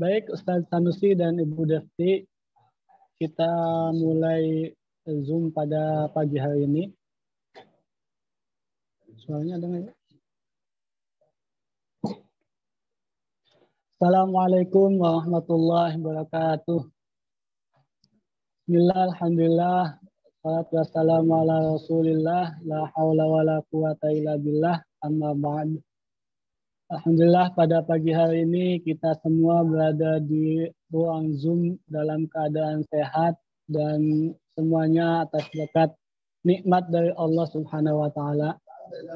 Baik, Ustadz Sanusi dan Ibu Defti, kita mulai Zoom pada pagi hari ini. Suaranya ada nggak ya? Assalamualaikum warahmatullahi wabarakatuh. Bismillah, alhamdulillah, salatu wassalamu ala rasulillah, la hawla wa la quwata illa billah, amma ba'd. Alhamdulillah pada pagi hari ini kita semua berada di ruang Zoom dalam keadaan sehat dan semuanya atas berkat nikmat dari Allah Subhanahu wa taala.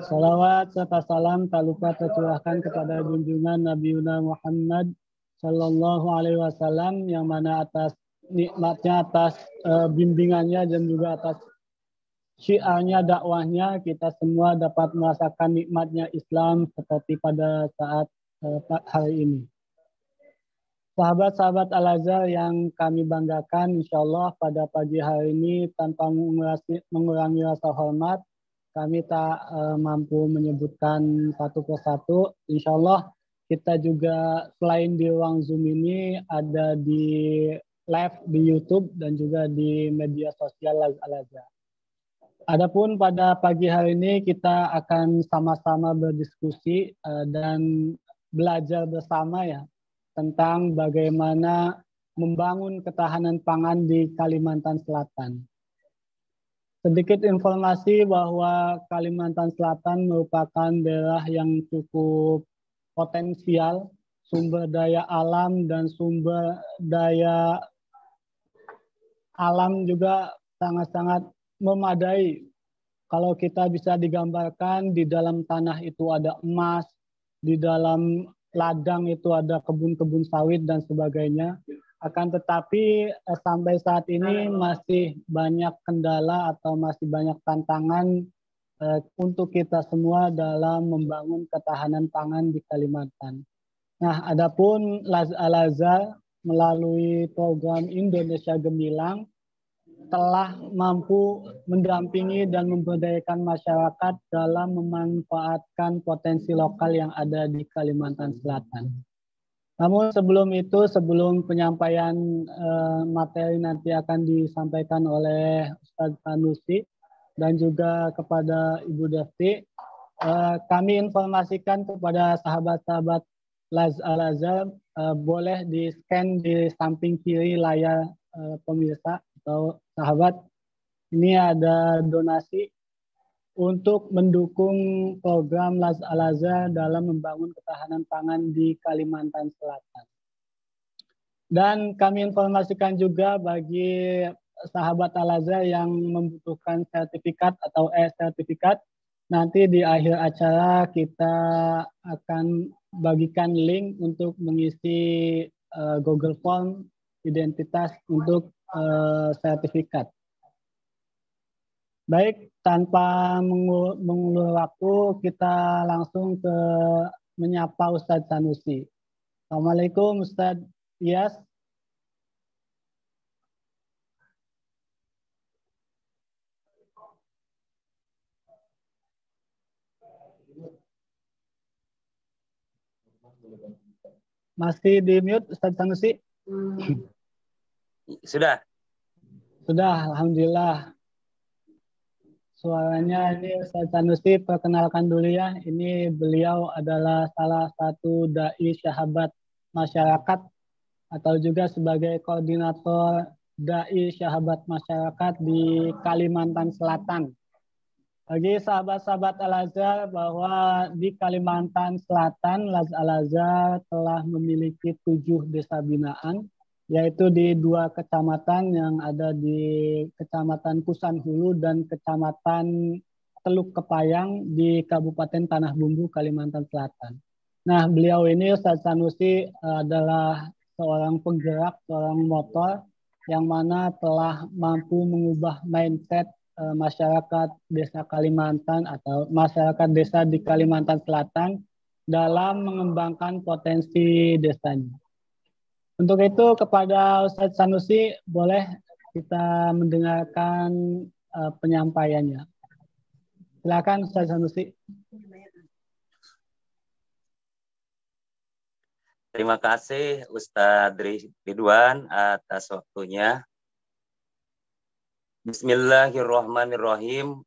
Salawat serta salam tak lupa tercurahkan kepada junjungan Nabi Muhammad Sallallahu Alaihi Wasallam yang mana atas nikmatnya, atas bimbingannya dan juga atas syiarnya, dakwahnya, kita semua dapat merasakan nikmatnya Islam seperti pada saat hari ini. Sahabat-sahabat Al-Azhar yang kami banggakan, insya Allah pada pagi hari ini tanpa mengurangi rasa hormat, kami tak mampu menyebutkan satu persatu. Insya Allah kita juga selain di ruang Zoom ini ada di live di YouTube dan juga di media sosial Al-Azhar. Adapun pada pagi hari ini kita akan sama-sama berdiskusi dan belajar bersama ya tentang bagaimana membangun ketahanan pangan di Kalimantan Selatan. Sedikit informasi bahwa Kalimantan Selatan merupakan daerah yang cukup potensial, sumber daya alam dan sumber daya alam juga sangat-sangat memadai. Kalau kita bisa digambarkan di dalam tanah itu ada emas, di dalam ladang itu ada kebun-kebun sawit dan sebagainya. Akan tetapi sampai saat ini masih banyak kendala atau masih banyak tantangan untuk kita semua dalam membangun ketahanan pangan di Kalimantan. Nah, adapun Al-Azhar melalui program Indonesia Gemilang telah mampu mendampingi dan memberdayakan masyarakat dalam memanfaatkan potensi lokal yang ada di Kalimantan Selatan. Namun sebelum itu, sebelum penyampaian materi nanti akan disampaikan oleh Ustadz Sanusi dan juga kepada Ibu Defti, kami informasikan kepada sahabat-sahabat Al-Azhar boleh di-scan di samping kiri layar pemirsa atau sahabat, ini ada donasi untuk mendukung program Al-Azhar dalam membangun ketahanan pangan di Kalimantan Selatan. Dan kami informasikan juga bagi sahabat Al-Azhar yang membutuhkan sertifikat atau e-sertifikat, nanti di akhir acara kita akan bagikan link untuk mengisi Google Form identitas untuk sertifikat. Baik, tanpa mengulur waktu, kita langsung ke menyapa Ustadz Sanusi. Assalamualaikum Ustadz Iyas. Masih di mute Ustadz Sanusi? Sudah. Sudah, alhamdulillah. Suaranya ini Ustadz Sanusi, perkenalkan dulu ya. Ini beliau adalah salah satu dai sahabat masyarakat atau juga sebagai koordinator dai sahabat masyarakat di Kalimantan Selatan. Bagi sahabat-sahabat Al-Azhar bahwa di Kalimantan Selatan Al-Azhar telah memiliki 7 desa binaan, yaitu di 2 kecamatan yang ada di Kecamatan Kusan Hulu dan Kecamatan Teluk Kepayang di Kabupaten Tanah Bumbu, Kalimantan Selatan. Nah, beliau ini Ustadz Sanusi adalah seorang penggerak, seorang motor yang mana telah mampu mengubah mindset masyarakat desa Kalimantan atau masyarakat desa di Kalimantan Selatan dalam mengembangkan potensi desanya. Untuk itu kepada Ustadz Sanusi boleh kita mendengarkan penyampaiannya. Silakan Ustadz Sanusi. Terima kasih Ustadz Ridwan atas waktunya. Bismillahirrahmanirrahim.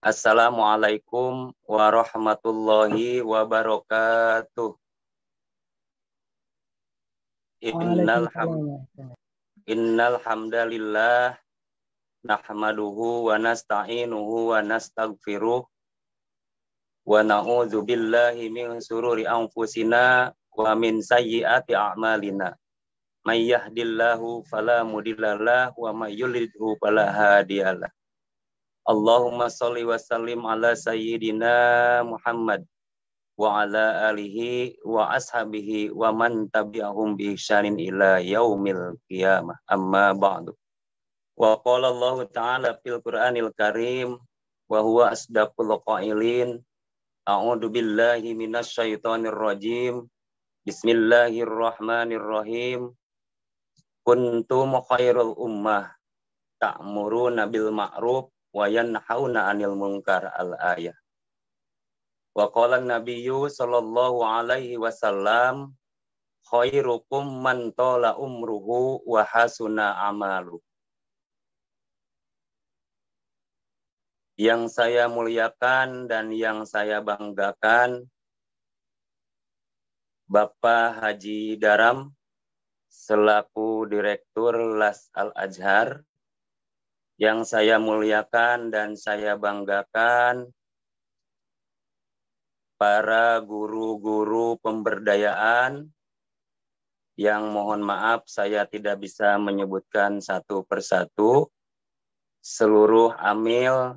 Assalamualaikum warahmatullahi wabarakatuh. Innal hamdalillah nahmaduhu wa nasta'inuhu wa nastaghfiruh wa na'udzu billahi min sururi anfusina wa min sayyiati a'malina. May yahdillahu fala mudhillalah wa may yudlilhu fala hadiyalah. Allahumma shalli wa sallim ala sayyidina Muhammad wa ala alihi wa ashabihi wa man tabi'ahum bi ihsanin ila yaumil qiyamah. Amma ba'du. Wa qala Allah ta'ala fil Qur'anil Karim wa huwa asdaqul qailin. A'udzu billahi minasy syaithanir rajim. Bismillahirrahmanirrahim. Kuntum khairul ummah ta'muruna bil ma'ruf wa yanhauna 'anil munkar al-ayah. Wa qala an-nabiyyu sallallahu alaihi wasallam khairukum man tala umruhu wa hasuna amalu. Yang saya muliakan dan yang saya banggakan, Bapak Haji Daram selaku Direktur Las Al-Azhar. Yang saya muliakan dan saya banggakan para guru-guru pemberdayaan yang mohon maaf saya tidak bisa menyebutkan satu persatu, seluruh amil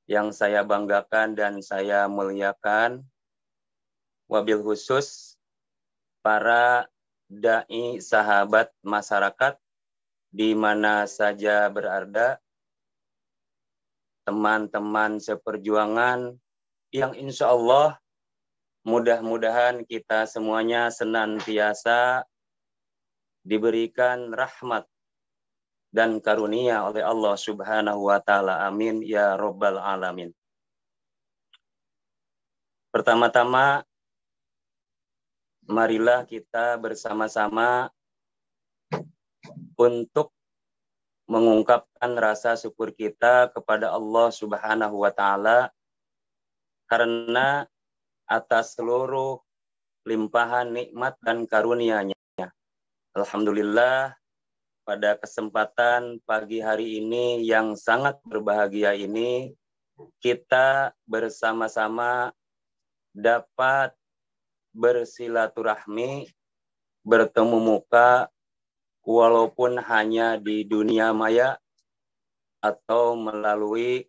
yang saya banggakan dan saya muliakan, wabil khusus para dai sahabat masyarakat di mana saja berada, teman-teman seperjuangan yang insya Allah mudah-mudahan kita semuanya senantiasa diberikan rahmat dan karunia oleh Allah Subhanahu wa Ta'ala. Amin ya Rabbal Alamin. Pertama-tama, marilah kita bersama-sama untuk mengungkapkan rasa syukur kita kepada Allah Subhanahu wa Ta'ala karena atas seluruh limpahan nikmat dan karunia-Nya. Alhamdulillah, pada kesempatan pagi hari ini yang sangat berbahagia ini, kita bersama-sama dapat bersilaturahmi, bertemu muka, walaupun hanya di dunia maya atau melalui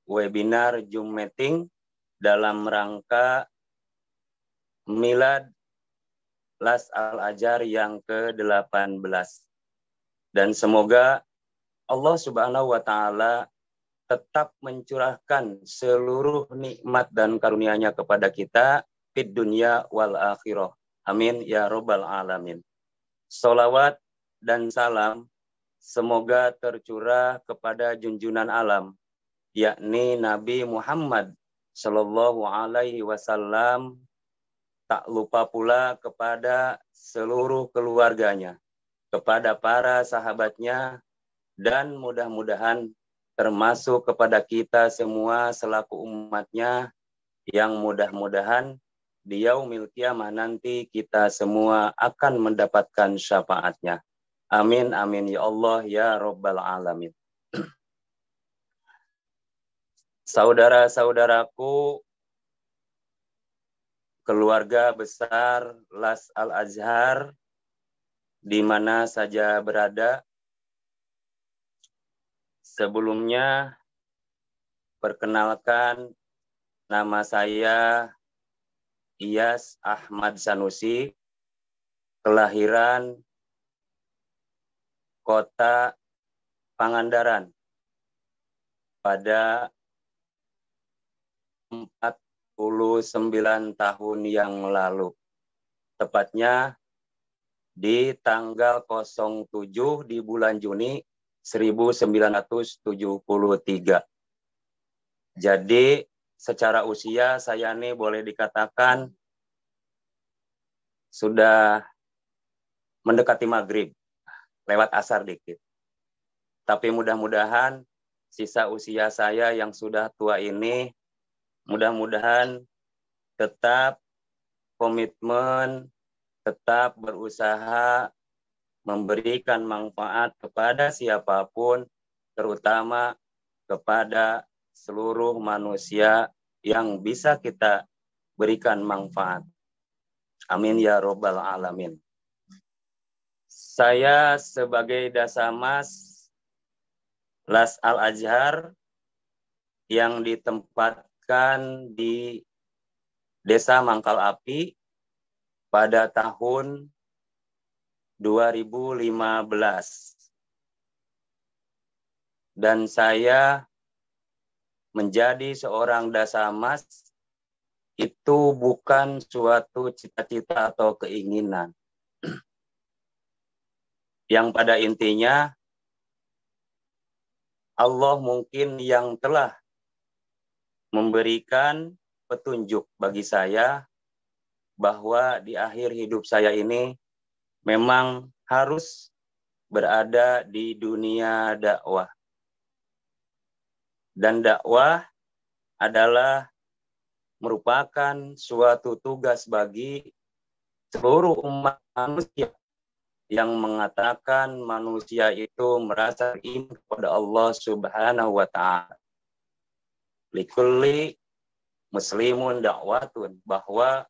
webinar Zoom meeting dalam rangka Milad Las Al-Azhar yang ke-18. Dan semoga Allah Subhanahu wa Ta'ala tetap mencurahkan seluruh nikmat dan karunia-Nya kepada kita fid dunya wal akhirah. Amin ya Rabbal Alamin. Salawat dan salam semoga tercurah kepada junjungan alam, yakni Nabi Muhammad Sallallahu Alaihi Wasallam, tak lupa pula kepada seluruh keluarganya, kepada para sahabatnya, dan mudah-mudahan termasuk kepada kita semua selaku umatnya, yang mudah-mudahan di yaumil qiyamah nanti kita semua akan mendapatkan syafaatnya. Amin, amin ya Allah ya Rabbal Alamin. Saudara-saudaraku, keluarga besar Las Al-Azhar, di mana saja berada. Sebelumnya, perkenalkan, nama saya Iyas Ahmad Sanusi, kelahiran Kota Pangandaran pada 49 tahun yang lalu. Tepatnya di tanggal 07 di bulan Juni 1973. Jadi secara usia saya ini boleh dikatakan sudah mendekati maghrib, lewat asar dikit. Tapi mudah-mudahan sisa usia saya yang sudah tua ini, mudah-mudahan tetap komitmen, tetap berusaha memberikan manfaat kepada siapapun, terutama kepada seluruh manusia yang bisa kita berikan manfaat. Amin ya robbal alamin. Saya sebagai Dasamas Las Al-Azhar yang ditempatkan di Desa Mangkal Api pada tahun 2015. Dan saya menjadi seorang Dasamas itu bukan suatu cita-cita atau keinginan. Yang pada intinya Allah mungkin yang telah memberikan petunjuk bagi saya bahwa di akhir hidup saya ini memang harus berada di dunia dakwah. Dan dakwah adalah merupakan suatu tugas bagi seluruh umat manusia yang mengatakan manusia itu merasa iman kepada Allah Subhanahu wa ta'ala. Likulli muslimun dakwatun, bahwa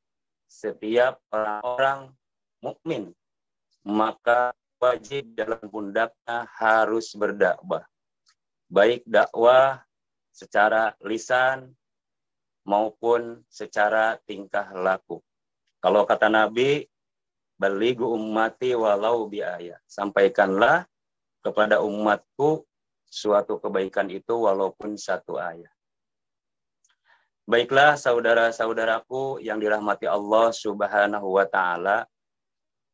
setiap orang mukmin maka wajib dalam pundaknya harus berdakwah. Baik dakwah secara lisan maupun secara tingkah laku. Kalau kata Nabi, balighu ummati walau biayah. Sampaikanlah kepada umatku suatu kebaikan itu walaupun satu ayat. Baiklah saudara-saudaraku yang dirahmati Allah Subhanahu wa ta'ala.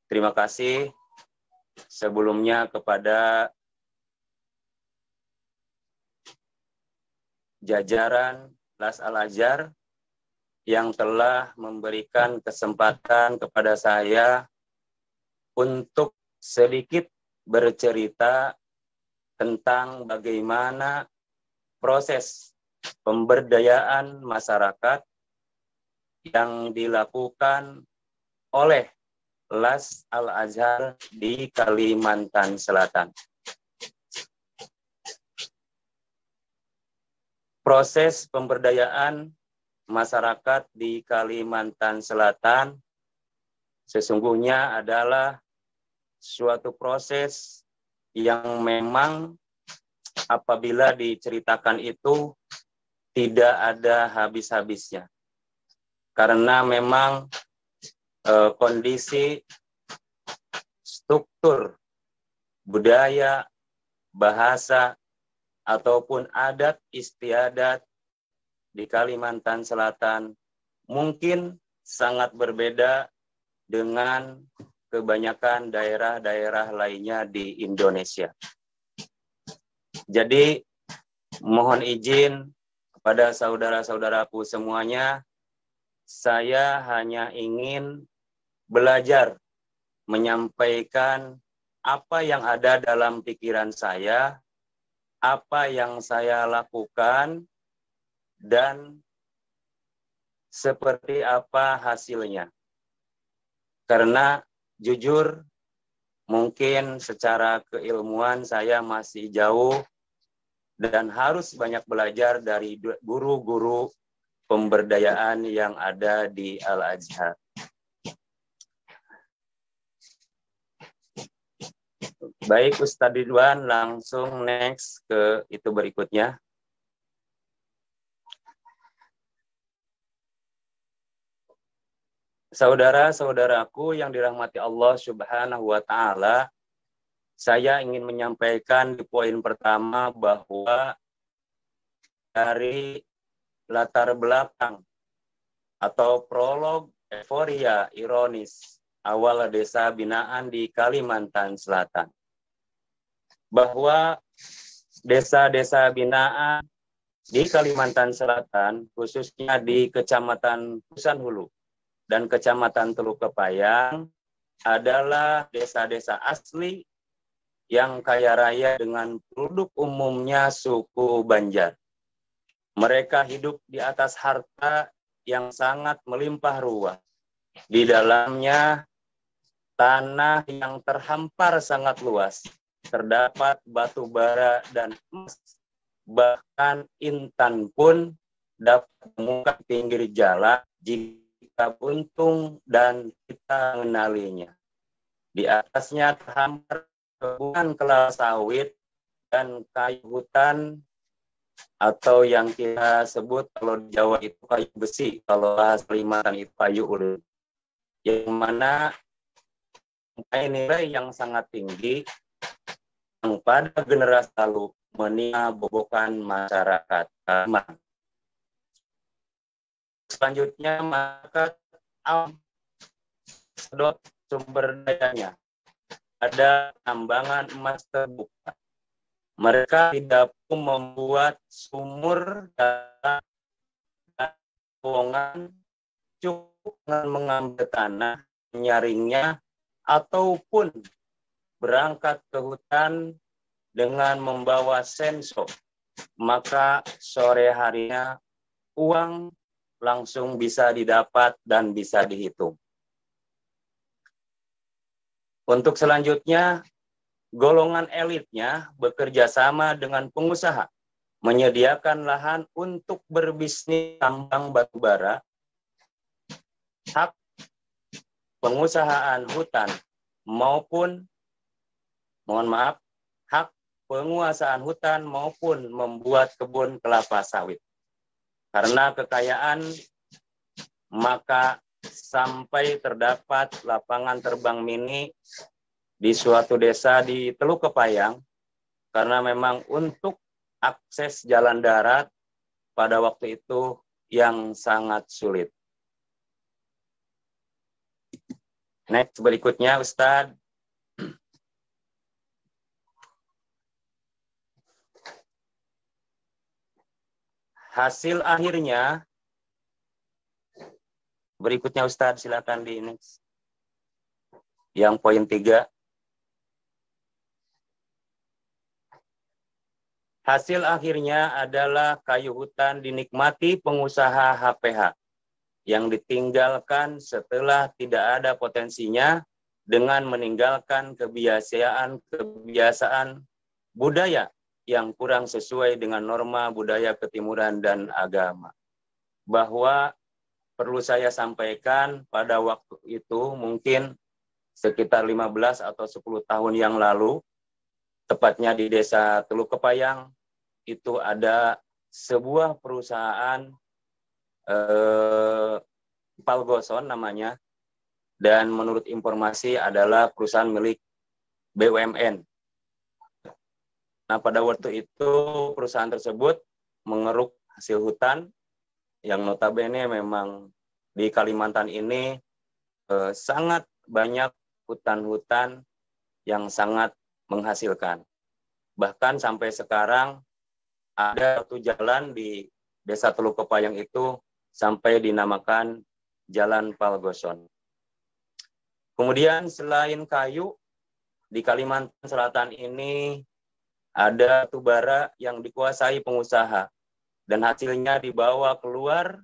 Terima kasih sebelumnya kepada jajaran Las Al-Azhar yang telah memberikan kesempatan kepada saya untuk sedikit bercerita tentang bagaimana proses pemberdayaan masyarakat yang dilakukan oleh Las Al-Azhar di Kalimantan Selatan. Proses pemberdayaan masyarakat di Kalimantan Selatan sesungguhnya adalah suatu proses yang memang apabila diceritakan itu tidak ada habis-habisnya. Karena memang kondisi struktur budaya, bahasa, ataupun adat istiadat di Kalimantan Selatan mungkin sangat berbeda dengan kebanyakan daerah-daerah lainnya di Indonesia. Jadi mohon izin kepada saudara-saudaraku semuanya, saya hanya ingin belajar menyampaikan apa yang ada dalam pikiran saya, apa yang saya lakukan, dan seperti apa hasilnya. Karena jujur, mungkin secara keilmuan saya masih jauh dan harus banyak belajar dari guru-guru pemberdayaan yang ada di Al-Azhar. Baik Ustadz Ridwan, langsung next ke itu berikutnya. Saudara-saudaraku yang dirahmati Allah Subhanahu wa ta'ala, saya ingin menyampaikan di poin pertama bahwa dari latar belakang atau prolog euforia ironis awal desa binaan di Kalimantan Selatan. Bahwa desa-desa binaan di Kalimantan Selatan, khususnya di Kecamatan Pusan Hulu, dan Kecamatan Teluk Kepayang adalah desa-desa asli yang kaya raya dengan penduduk umumnya suku Banjar. Mereka hidup di atas harta yang sangat melimpah ruah. Di dalamnya tanah yang terhampar sangat luas. Terdapat batu bara dan emas. Bahkan intan pun dapat ditemukan di pinggir jalan jika beruntung dan kita mengenalinya. Di atasnya terhampar kebun kelapa sawit dan kayu hutan, atau yang kita sebut kalau di Jawa itu kayu besi, kalau bahasa Kalimantan itu kayu ulin, yang mana nilai yang sangat tinggi yang pada generasi lalu menimpa bobokan masyarakat. Selanjutnya maka sedot sumber dayanya. Ada tambangan emas terbuka. Mereka tidak pun membuat sumur dan terowongan, cukup dengan mengambil tanah, menyaringnya, ataupun berangkat ke hutan dengan membawa senso. Maka sore harinya uang langsung bisa didapat dan bisa dihitung. Untuk selanjutnya, golongan elitnya bekerja sama dengan pengusaha, menyediakan lahan untuk berbisnis tambang batubara, hak pengusahaan hutan maupun, hak penguasaan hutan maupun membuat kebun kelapa sawit. Karena kekayaan, maka sampai terdapat lapangan terbang mini di suatu desa di Teluk Kepayang, karena memang untuk akses jalan darat pada waktu itu yang sangat sulit. Next, berikutnya Ustadz. Hasil akhirnya, berikutnya Ustadz, silakan di next. Yang poin 3. Hasil akhirnya adalah kayu hutan dinikmati pengusaha HPH yang ditinggalkan setelah tidak ada potensinya dengan meninggalkan kebiasaan budaya yang kurang sesuai dengan norma budaya ketimuran dan agama. Bahwa perlu saya sampaikan pada waktu itu mungkin sekitar 15 atau 10 tahun yang lalu, tepatnya di desa Teluk Kepayang, itu ada sebuah perusahaan Palgoson namanya, dan menurut informasi adalah perusahaan milik BUMN. Nah, pada waktu itu perusahaan tersebut mengeruk hasil hutan yang notabene memang di Kalimantan ini sangat banyak hutan-hutan yang sangat menghasilkan. Bahkan sampai sekarang ada satu jalan di desa Teluk Kepayang itu sampai dinamakan Jalan Palgoson. Kemudian selain kayu, di Kalimantan Selatan ini ada batu bara yang dikuasai pengusaha dan hasilnya dibawa keluar,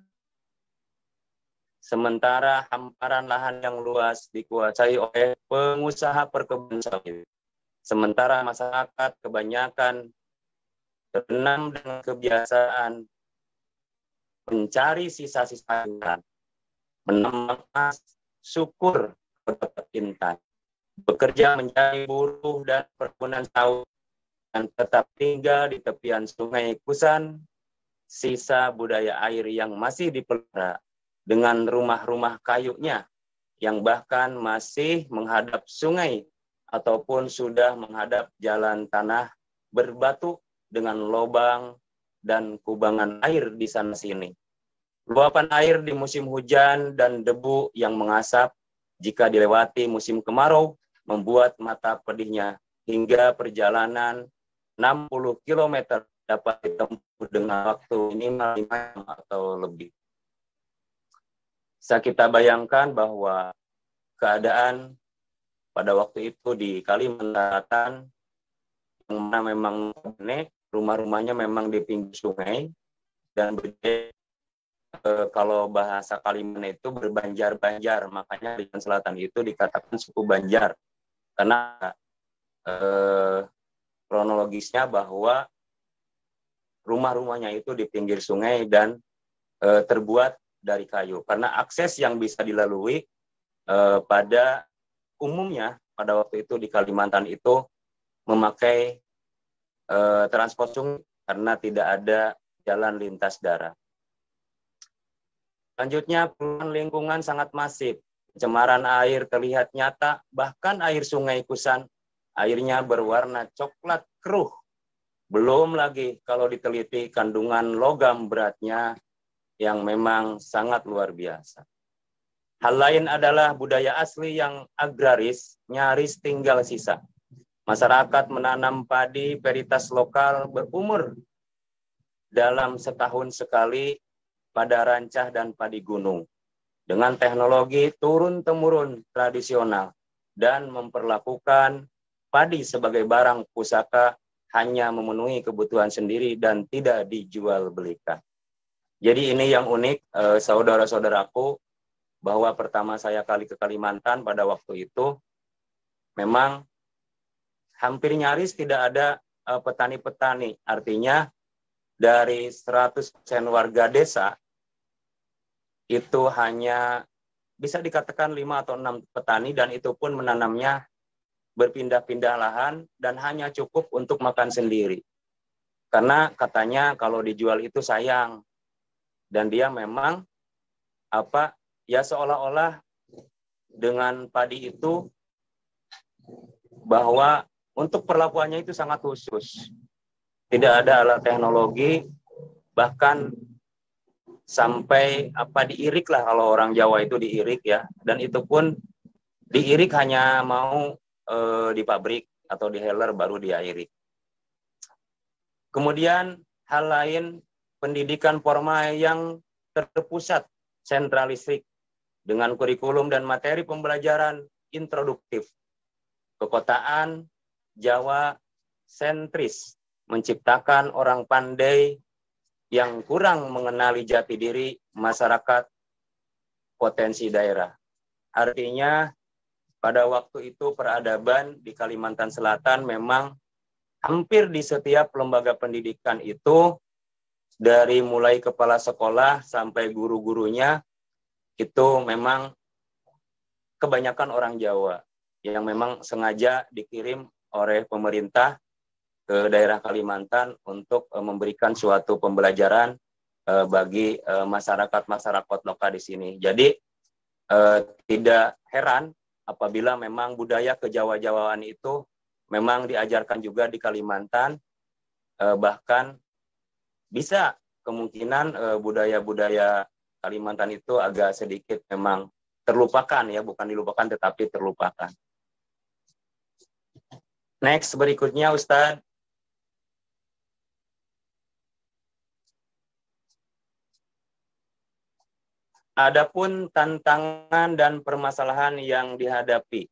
sementara hamparan lahan yang luas dikuasai oleh pengusaha perkebunan sawit. Sementara masyarakat kebanyakan berenam dengan kebiasaan mencari sisa-sisa hutan, menambang emas, syukur mendapat intan, bekerja menjadi buruh dan perkebunan sawit, dan tetap tinggal di tepian Sungai Kusan, sisa budaya air yang masih dipelihara dengan rumah-rumah kayunya yang bahkan masih menghadap sungai ataupun sudah menghadap jalan tanah berbatu dengan lubang dan kubangan air di sana-sini. Luapan air di musim hujan dan debu yang mengasap jika dilewati musim kemarau membuat mata pedihnya hingga perjalanan 60 km dapat ditempuh dengan waktu minimal 5 jam atau lebih. Bisa kita bayangkan bahwa keadaan pada waktu itu di Kalimantan Selatan, yang mana memang rumah-rumahnya memang di pinggir sungai, dan kalau bahasa Kalimantan itu berbanjar-banjar, makanya di selatan itu dikatakan suku Banjar, karena kronologisnya bahwa rumah-rumahnya itu di pinggir sungai dan terbuat dari kayu, karena akses yang bisa dilalui pada umumnya pada waktu itu di Kalimantan itu memakai transport sungai karena tidak ada jalan lintas darat. Selanjutnya, perubahan lingkungan sangat masif. Pencemaran air terlihat nyata, bahkan air sungai Kusan, airnya berwarna coklat keruh. Belum lagi kalau diteliti kandungan logam beratnya yang memang sangat luar biasa. Hal lain adalah budaya asli yang agraris, nyaris tinggal sisa. Masyarakat menanam padi varietas lokal berumur dalam setahun sekali pada rancah dan padi gunung, dengan teknologi turun-temurun tradisional, dan memperlakukan padi sebagai barang pusaka hanya memenuhi kebutuhan sendiri dan tidak dijual belikan. Jadi ini yang unik, saudara-saudaraku, bahwa pertama saya kali ke Kalimantan pada waktu itu, memang hampir nyaris tidak ada petani-petani. Artinya dari 100% warga desa, itu hanya bisa dikatakan 5 atau 6 petani, dan itu pun menanamnya berpindah-pindah lahan dan hanya cukup untuk makan sendiri. Karena katanya kalau dijual itu sayang. Dan dia memang seolah-olah dengan padi itu bahwa untuk perlakuannya itu sangat khusus. Tidak ada alat teknologi, bahkan sampai diirik lah, kalau orang Jawa itu diirik ya, dan itu pun diirik hanya mau di pabrik atau di heller baru diirik. Kemudian hal lain, pendidikan formal yang terpusat sentralistik dengan kurikulum dan materi pembelajaran introduktif. Kekotaan Jawa sentris menciptakan orang pandai yang kurang mengenali jati diri masyarakat potensi daerah. Artinya pada waktu itu peradaban di Kalimantan Selatan memang hampir di setiap lembaga pendidikan itu, dari mulai kepala sekolah sampai guru-gurunya, itu memang kebanyakan orang Jawa yang memang sengaja dikirim oleh pemerintah ke daerah Kalimantan untuk memberikan suatu pembelajaran bagi masyarakat lokal di sini. Jadi tidak heran apabila memang budaya kejawa-jawaan itu memang diajarkan juga di Kalimantan, bahkan bisa kemungkinan budaya-budaya Kalimantan itu agak sedikit memang terlupakan ya, bukan dilupakan tetapi terlupakan. Next, berikutnya Ustadz. Adapun tantangan dan permasalahan yang dihadapi,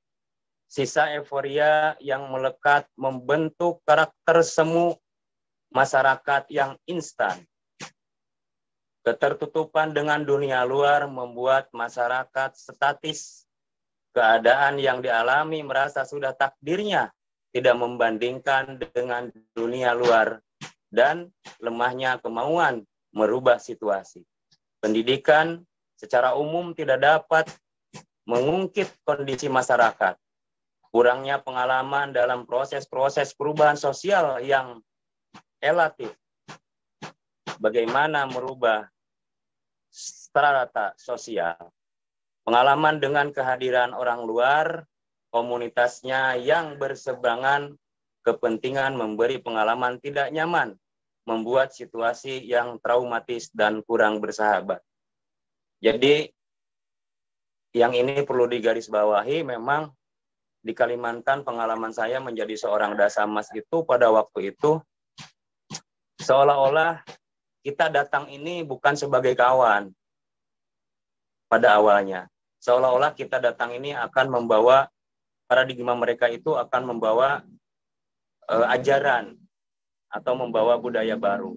sisa euforia yang melekat membentuk karakter semu masyarakat yang instan. Ketertutupan dengan dunia luar membuat masyarakat statis. Keadaan yang dialami merasa sudah takdirnya tidak membandingkan dengan dunia luar, dan lemahnya kemauan merubah situasi. Pendidikan secara umum tidak dapat mengungkit kondisi masyarakat. Kurangnya pengalaman dalam proses-proses perubahan sosial yang relatif. Bagaimana merubah strata sosial. Pengalaman dengan kehadiran orang luar, komunitasnya yang berseberangan kepentingan memberi pengalaman tidak nyaman, membuat situasi yang traumatis dan kurang bersahabat. Jadi yang ini perlu digarisbawahi, memang di Kalimantan pengalaman saya menjadi seorang dasamas itu pada waktu itu seolah-olah kita datang ini bukan sebagai kawan. pada awalnya. Seolah-olah kita datang ini akan membawa, paradigma mereka itu akan membawa ajaran atau membawa budaya baru.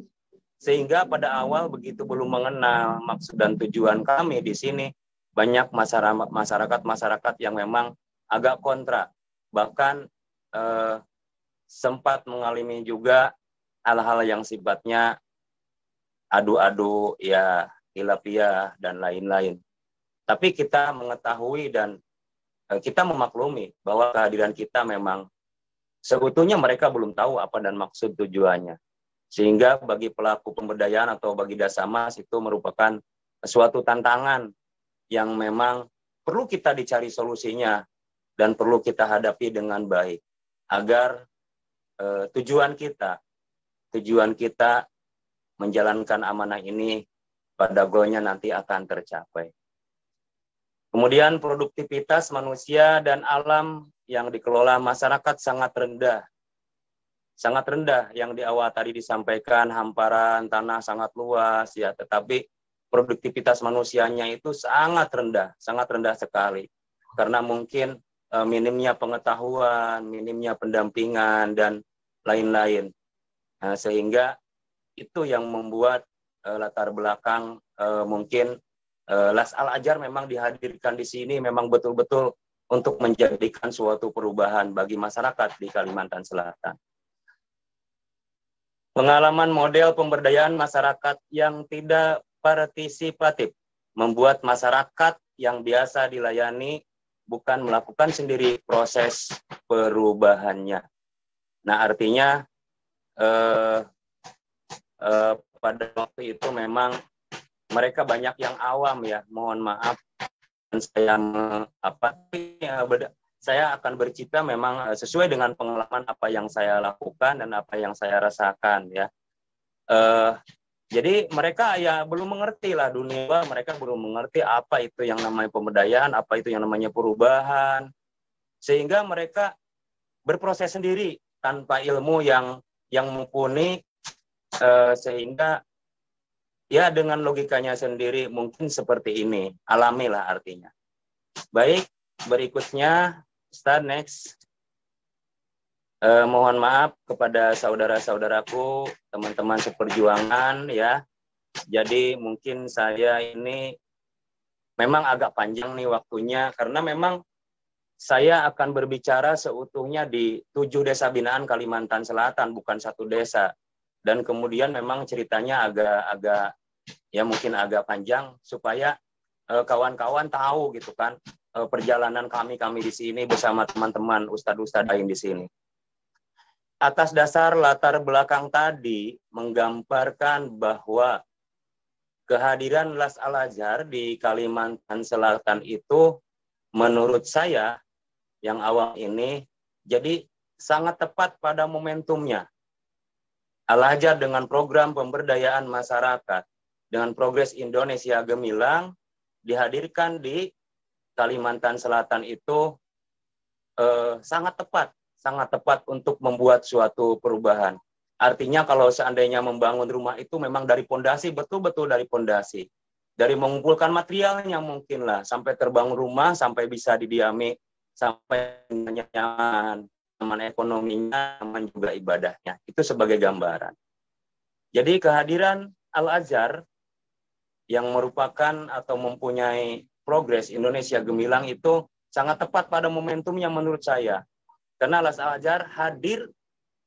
Sehingga pada awal begitu belum mengenal maksud dan tujuan kami di sini, banyak masyarakat yang memang agak kontra. Bahkan sempat mengalami juga hal-hal yang sifatnya adu-adu, ya, khilafiyah dan lain-lain. Tapi kita mengetahui dan kita memaklumi bahwa kehadiran kita memang sebetulnya mereka belum tahu apa dan maksud tujuannya. Sehingga bagi pelaku pemberdayaan atau bagi Dasamas itu merupakan suatu tantangan yang memang perlu kita dicari solusinya dan perlu kita hadapi dengan baik agar tujuan kita menjalankan amanah ini pada goalnya nanti akan tercapai. Kemudian produktivitas manusia dan alam yang dikelola masyarakat sangat rendah. Sangat rendah, yang di awal tadi disampaikan hamparan tanah sangat luas ya, tetapi produktivitas manusianya itu sangat rendah sekali. Karena mungkin minimnya pengetahuan, minimnya pendampingan dan lain-lain. Nah, sehingga itu yang membuat latar belakang mungkin Las Al-Azhar memang dihadirkan di sini memang betul-betul untuk menjadikan suatu perubahan bagi masyarakat di Kalimantan Selatan. Pengalaman model pemberdayaan masyarakat yang tidak partisipatif membuat masyarakat yang biasa dilayani bukan melakukan sendiri proses perubahannya. Nah, artinya pada waktu itu memang mereka banyak yang awam ya, mohon maaf. Dan saya akan bercerita memang sesuai dengan pengalaman apa yang saya lakukan dan apa yang saya rasakan ya. Jadi mereka ya belum mengerti lah dunia, mereka belum mengerti apa itu yang namanya pemberdayaan, apa itu yang namanya perubahan, sehingga mereka berproses sendiri tanpa ilmu yang mumpuni, sehingga ya dengan logikanya sendiri mungkin seperti ini, alamilah artinya. Baik, berikutnya Ustaz, next. Mohon maaf kepada saudara-saudaraku, teman-teman seperjuangan ya. Jadi mungkin saya ini memang agak panjang nih waktunya karena memang saya akan berbicara seutuhnya di 7 desa binaan Kalimantan Selatan, bukan satu desa. Dan kemudian memang ceritanya agak ya mungkin agak panjang supaya kawan-kawan tahu gitu kan perjalanan kami di sini bersama teman-teman ustadz-ustadz lain di sini. Atas dasar latar belakang tadi menggambarkan bahwa kehadiran Las Al-Azhar di Kalimantan Selatan itu menurut saya yang awal ini jadi sangat tepat pada momentumnya. Al-Azhar dengan program pemberdayaan masyarakat dengan Progres Indonesia Gemilang dihadirkan di Kalimantan Selatan itu sangat tepat untuk membuat suatu perubahan. Artinya kalau seandainya membangun rumah itu memang dari pondasi, betul-betul dari pondasi. Dari mengumpulkan materialnya mungkin lah, sampai terbangun rumah, sampai bisa didiami, sampai nyaman ekonominya, nyaman juga ibadahnya. Itu sebagai gambaran. Jadi kehadiran Al-Azhar yang merupakan atau mempunyai Progres Indonesia Gemilang itu sangat tepat pada momentum yang menurut saya. Karena Las Al-Azhar hadir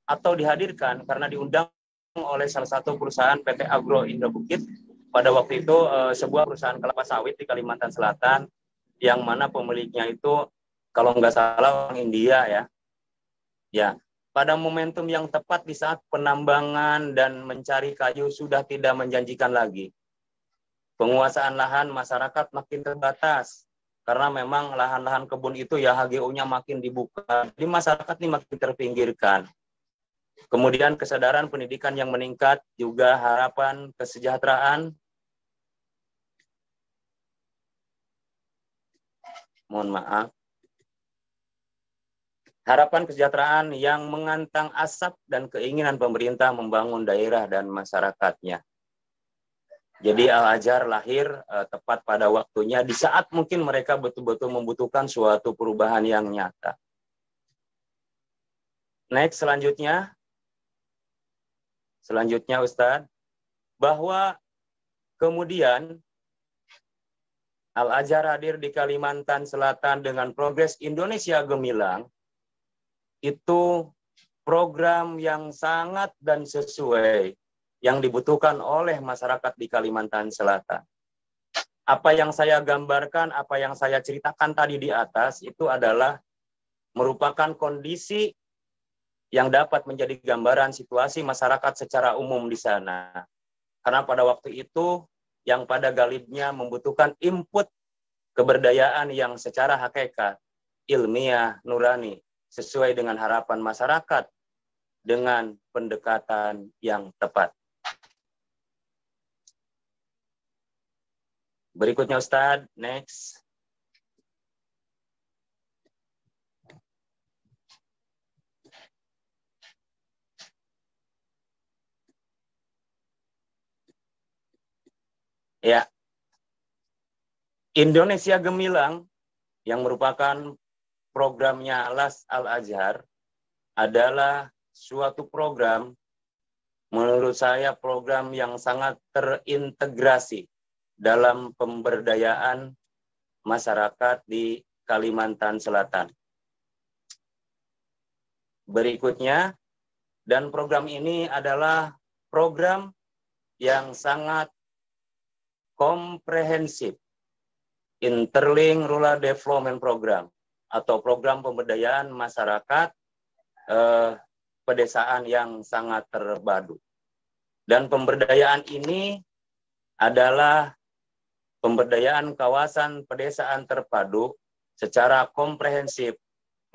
atau dihadirkan karena diundang oleh salah satu perusahaan PT Agro Indo Bukit. Pada waktu itu sebuah perusahaan kelapa sawit di Kalimantan Selatan yang mana pemiliknya itu kalau nggak salah orang India ya. Ya, pada momentum yang tepat di saat penambangan dan mencari kayu sudah tidak menjanjikan lagi. Penguasaan lahan masyarakat makin terbatas karena memang lahan-lahan kebun itu ya HGU-nya makin dibuka, jadi masyarakat ini makin terpinggirkan. Kemudian kesadaran pendidikan yang meningkat, juga harapan kesejahteraan. Mohon maaf. Harapan kesejahteraan yang mengantang asap dan keinginan pemerintah membangun daerah dan masyarakatnya. Jadi Al-Azhar lahir tepat pada waktunya di saat mungkin mereka betul-betul membutuhkan suatu perubahan yang nyata. Next, selanjutnya Ustadz, bahwa kemudian Al-Azhar hadir di Kalimantan Selatan dengan progres Indonesia Gemilang, itu program yang sangat dan sesuai yang dibutuhkan oleh masyarakat di Kalimantan Selatan. Apa yang saya gambarkan, apa yang saya ceritakan tadi di atas, itu adalah merupakan kondisi yang dapat menjadi gambaran situasi masyarakat secara umum di sana. Karena pada waktu itu, yang pada galibnya membutuhkan input keberdayaan yang secara hakikat, ilmiah, nurani, sesuai dengan harapan masyarakat, dengan pendekatan yang tepat. Berikutnya Ustadz, next. Ya, Indonesia Gemilang yang merupakan programnya Las Al-Azhar adalah suatu program, menurut saya program yang sangat terintegrasi dalam pemberdayaan masyarakat di Kalimantan Selatan. Berikutnya, dan program ini adalah program yang sangat komprehensif, Interlink Rural Development Program, atau program pemberdayaan masyarakat pedesaan yang sangat terpadu. Dan pemberdayaan ini adalah pemberdayaan kawasan pedesaan terpadu secara komprehensif,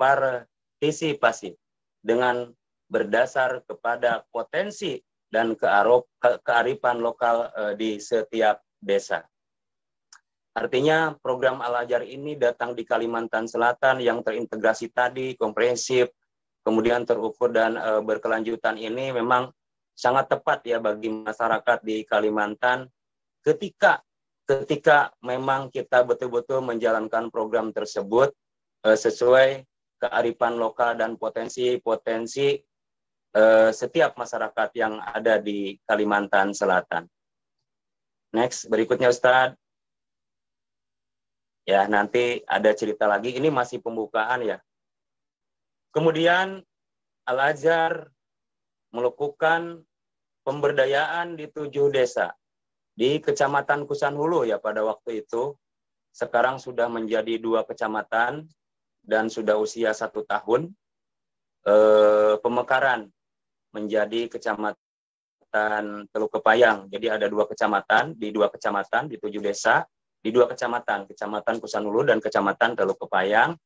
partisipasi, dengan berdasar kepada potensi dan kearifan lokal di setiap desa. Artinya program Al-Azhar ini datang di Kalimantan Selatan yang terintegrasi tadi, komprehensif, kemudian terukur dan berkelanjutan ini memang sangat tepat ya bagi masyarakat di Kalimantan ketika memang kita betul-betul menjalankan program tersebut sesuai kearifan lokal dan potensi setiap masyarakat yang ada di Kalimantan Selatan. Next, berikutnya Ustadz. Ya, nanti ada cerita lagi. Ini masih pembukaan ya. Kemudian Al-Azhar melakukan pemberdayaan di 7 desa. Di Kecamatan Kusanhulu ya pada waktu itu, sekarang sudah menjadi 2 kecamatan dan sudah usia 1 tahun. Pemekaran menjadi Kecamatan Teluk Kepayang. Jadi ada 2 kecamatan, di 2 kecamatan, di 7 desa, di 2 kecamatan, Kecamatan Kusanhulu dan Kecamatan Teluk Kepayang.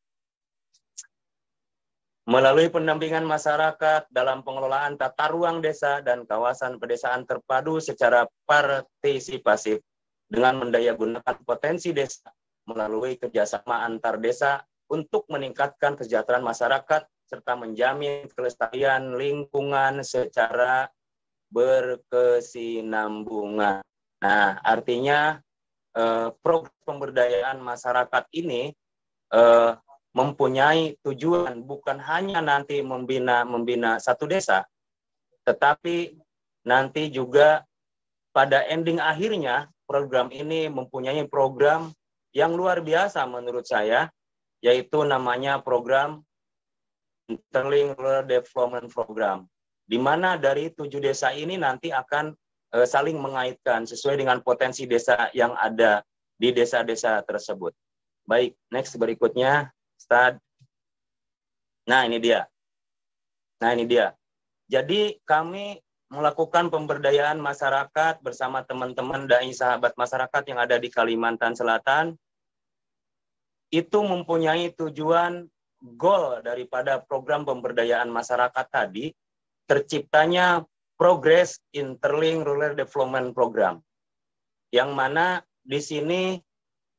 Melalui pendampingan masyarakat dalam pengelolaan tata ruang desa dan kawasan pedesaan terpadu secara partisipasif dengan mendayagunakan potensi desa melalui kerjasama antar desa untuk meningkatkan kesejahteraan masyarakat serta menjamin kelestarian lingkungan secara berkesinambungan. Nah, artinya program pemberdayaan masyarakat ini mempunyai tujuan bukan hanya nanti membina 1 desa, tetapi nanti juga pada ending akhirnya program ini mempunyai program yang luar biasa menurut saya, yaitu namanya program Interlink Rural Development Program, di mana dari 7 desa ini nanti akan saling mengaitkan sesuai dengan potensi desa yang ada di desa-desa tersebut. Baik, next berikutnya. Ustaz. Nah, ini dia. Jadi kami melakukan pemberdayaan masyarakat bersama teman-teman dai sahabat masyarakat yang ada di Kalimantan Selatan. Itu mempunyai tujuan goal daripada program pemberdayaan masyarakat tadi, terciptanya Progress Interlink Rural Development Program. Yang mana di sini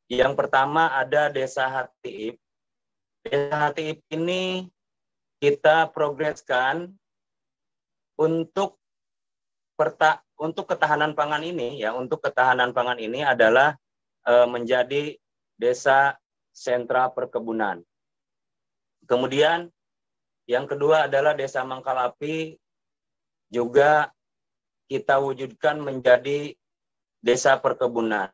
yang pertama ada Desa Hatiib. Desa Hatiib ini kita progreskan untuk ketahanan pangan ini ya, untuk ketahanan pangan ini adalah menjadi desa sentra perkebunan. Kemudian yang kedua adalah Desa Mangkalapi juga kita wujudkan menjadi desa perkebunan.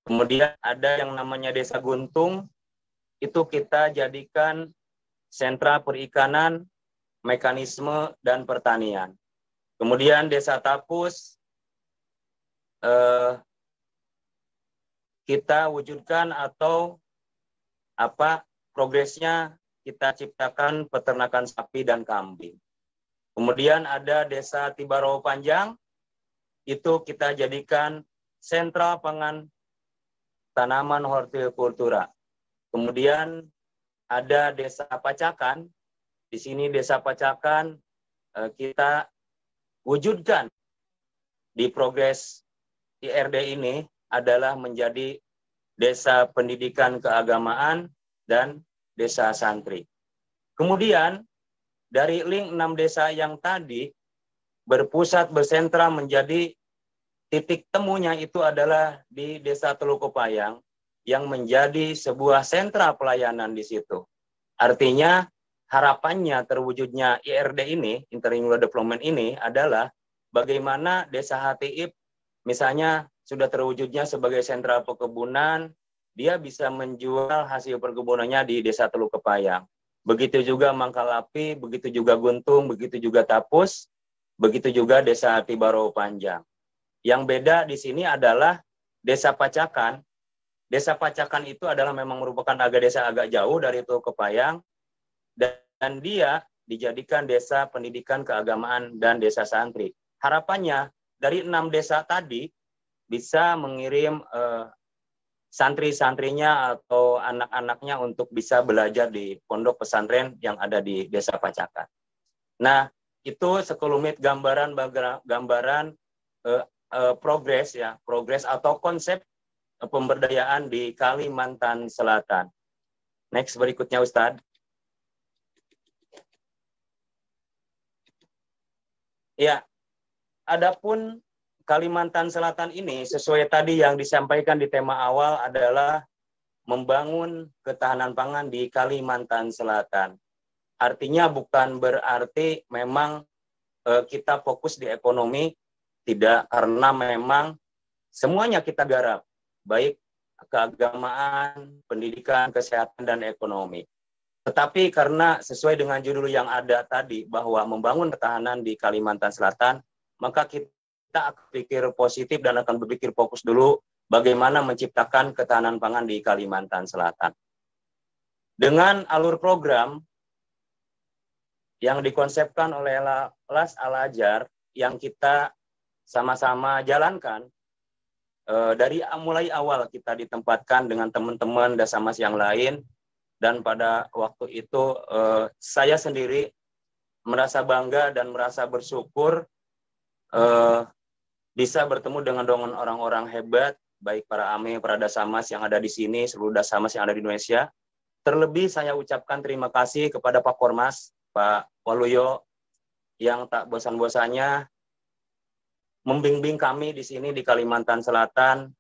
Kemudian ada yang namanya Desa Guntung, itu kita jadikan sentra perikanan, mekanisme, dan pertanian. Kemudian Desa Tapus kita wujudkan atau progresnya kita ciptakan peternakan sapi dan kambing. Kemudian ada Desa Tibarau Panjang, itu kita jadikan sentra pangan tanaman hortikultura. Kemudian ada Desa Pacakan, di sini Desa Pacakan kita wujudkan di progres IRD ini adalah menjadi desa pendidikan keagamaan dan desa santri. Kemudian dari link 6 desa yang tadi berpusat bersentra menjadi titik temunya itu adalah di Desa Teluk Kepayang yang menjadi sebuah sentra pelayanan di situ. Artinya harapannya terwujudnya IRD ini, Interregional Development ini adalah bagaimana desa HTIP misalnya sudah terwujudnya sebagai sentra perkebunan, dia bisa menjual hasil perkebunannya di Desa Teluk Kepayang. Begitu juga Mangkalapi, begitu juga Guntung, begitu juga Tapus, begitu juga Desa Tibarau Panjang. Yang beda di sini adalah Desa Pacakan. Desa Pacakan itu adalah memang merupakan desa agak jauh dari Teluk Kepayang, dan dia dijadikan desa pendidikan keagamaan dan desa santri. Harapannya dari 6 desa tadi bisa mengirim santri-santrinya atau anak-anaknya untuk bisa belajar di pondok pesantren yang ada di Desa Pacakan. Nah, itu sekelumit gambaran progres ya, progres atau konsep pemberdayaan di Kalimantan Selatan. Next berikutnya Ustadz. Ya, adapun Kalimantan Selatan ini sesuai tadi yang disampaikan di tema awal adalah membangun ketahanan pangan di Kalimantan Selatan. Artinya bukan berarti memang kita fokus di ekonomi, tidak, karena memang semuanya kita garap, baik keagamaan, pendidikan, kesehatan, dan ekonomi. Tetapi karena sesuai dengan judul yang ada tadi bahwa membangun ketahanan di Kalimantan Selatan, maka kita akan berpikir positif dan akan berpikir fokus dulu bagaimana menciptakan ketahanan pangan di Kalimantan Selatan. Dengan alur program yang dikonsepkan oleh LAS Al-Azhar yang kita sama-sama jalankan, dari mulai awal kita ditempatkan dengan teman-teman Dasamas yang lain, dan pada waktu itu saya sendiri merasa bangga dan merasa bersyukur bisa bertemu dengan orang-orang hebat, baik para AME, para Dasamas yang ada di sini, seluruh Dasamas yang ada di Indonesia. Terlebih saya ucapkan terima kasih kepada Pak Kormas, Pak Waluyo, yang tak bosan-bosannya membimbing kami di sini di Kalimantan Selatan,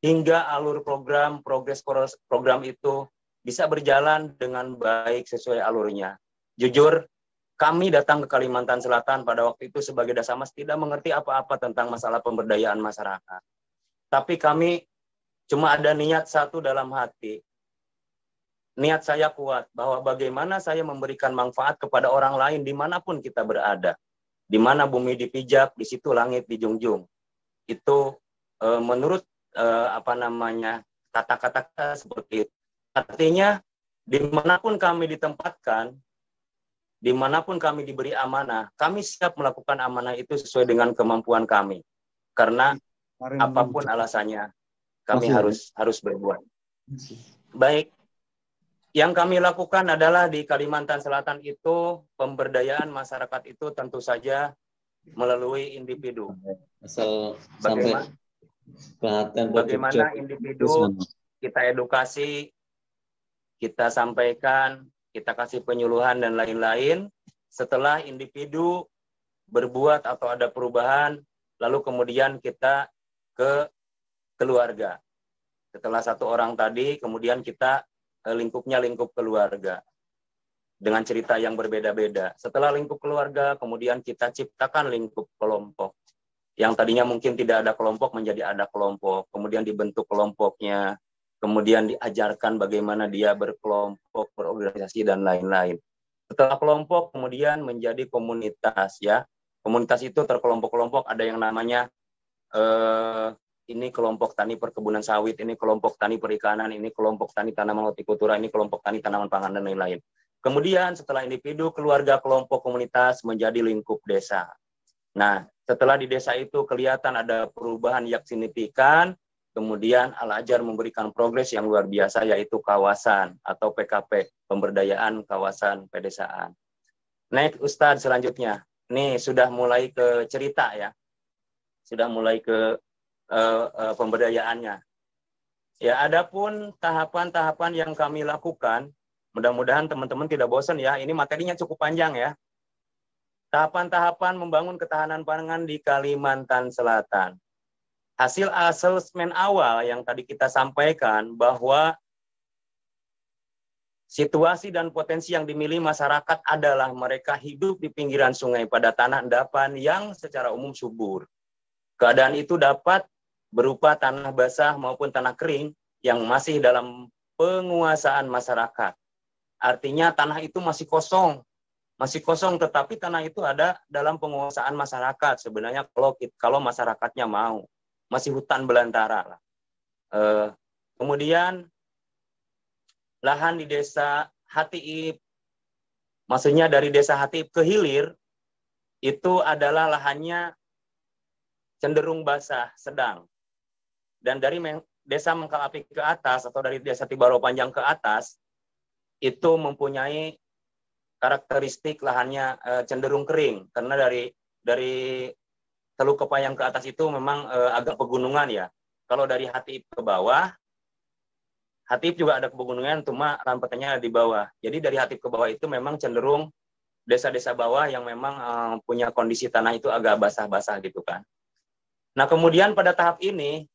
hingga alur program, progres program itu bisa berjalan dengan baik sesuai alurnya. Jujur, kami datang ke Kalimantan Selatan pada waktu itu sebagai Dasamas tidak mengerti apa-apa tentang masalah pemberdayaan masyarakat. Tapi kami cuma ada niat satu dalam hati. Niat saya kuat bahwa bagaimana saya memberikan manfaat kepada orang lain dimanapun kita berada. Di mana bumi dipijak, di situ langit dijunjung. Itu menurut kata-kata seperti itu. Artinya dimanapun kami ditempatkan, dimanapun kami diberi amanah, kami siap melakukan amanah itu sesuai dengan kemampuan kami. Karena apapun alasannya, kami harus berbuat. Baik, yang kami lakukan adalah di Kalimantan Selatan itu, pemberdayaan masyarakat itu tentu saja melalui individu. Bagaimana individu kita edukasi, kita sampaikan, kita kasih penyuluhan dan lain-lain. Setelah individu berbuat atau ada perubahan, lalu kemudian kita ke keluarga. Setelah 1 orang tadi, kemudian kita lingkupnya lingkup keluarga dengan cerita yang berbeda-beda. Setelah lingkup keluarga, kemudian kita ciptakan lingkup kelompok. Yang tadinya mungkin tidak ada kelompok menjadi ada kelompok, kemudian dibentuk kelompoknya, kemudian diajarkan bagaimana dia berkelompok, berorganisasi, dan lain-lain. Setelah kelompok, kemudian menjadi komunitas, ya. Komunitas itu terkelompok-kelompok, ada yang namanya ini kelompok tani perkebunan sawit, ini kelompok tani perikanan, ini kelompok tani tanaman hortikultura, ini kelompok tani tanaman pangan, dan lain-lain. Kemudian setelah individu, keluarga, kelompok, komunitas menjadi lingkup desa. Nah, setelah di desa itu kelihatan ada perubahan yang signifikan, kemudian Al-Azhar memberikan progres yang luar biasa, yaitu kawasan atau PKP, pemberdayaan kawasan pedesaan. Next, Ustadz, selanjutnya. Ini sudah mulai ke cerita, ya. Sudah mulai ke pemberdayaannya. Ya, adapun tahapan-tahapan yang kami lakukan, mudah-mudahan teman-teman tidak bosan ya. Ini materinya cukup panjang ya. Tahapan-tahapan membangun ketahanan pangan di Kalimantan Selatan. Hasil asesmen awal yang tadi kita sampaikan bahwa situasi dan potensi yang dimiliki masyarakat adalah mereka hidup di pinggiran sungai pada tanah endapan yang secara umum subur. Keadaan itu dapat berupa tanah basah maupun tanah kering yang masih dalam penguasaan masyarakat. Artinya tanah itu masih kosong tetapi tanah itu ada dalam penguasaan masyarakat. Sebenarnya kalau masyarakatnya mau, masih hutan belantara lah. Kemudian lahan di desa Hatiib, maksudnya dari desa Hatiib ke hilir, itu adalah lahannya cenderung basah sedang. Dan dari desa Mengkalapi ke atas atau dari desa Tibaro Panjang ke atas itu mempunyai karakteristik lahannya cenderung kering karena dari Teluk Kepayang ke atas itu memang agak pegunungan ya. Kalau dari Hatiib ke bawah, Hatiib juga ada pegunungan, cuma rampetannya di bawah. Jadi dari Hatiib ke bawah itu memang cenderung desa-desa bawah yang memang punya kondisi tanah itu agak basah-basah gitu kan. Nah kemudian pada tahap ini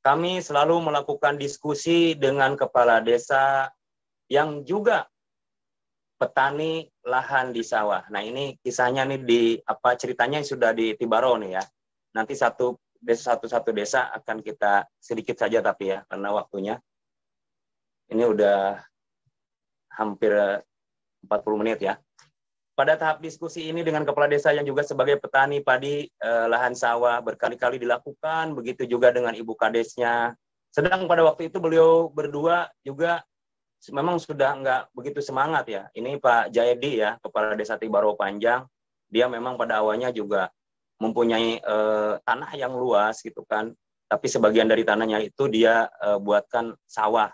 kami selalu melakukan diskusi dengan kepala desa yang juga petani lahan di sawah. Nah ini kisahnya nih ceritanya sudah di Tibaro nih ya. Nanti satu desa akan kita sedikit saja tapi ya karena waktunya. Ini udah hampir 40 menit ya. Pada tahap diskusi ini dengan kepala desa yang juga sebagai petani padi lahan sawah berkali-kali dilakukan, begitu juga dengan ibu kadesnya. Sedang pada waktu itu beliau berdua juga memang sudah nggak begitu semangat ya. Ini Pak Jayadi ya, kepala desa Tibaro Panjang, dia memang pada awalnya juga mempunyai tanah yang luas gitu kan, tapi sebagian dari tanahnya itu dia buatkan sawah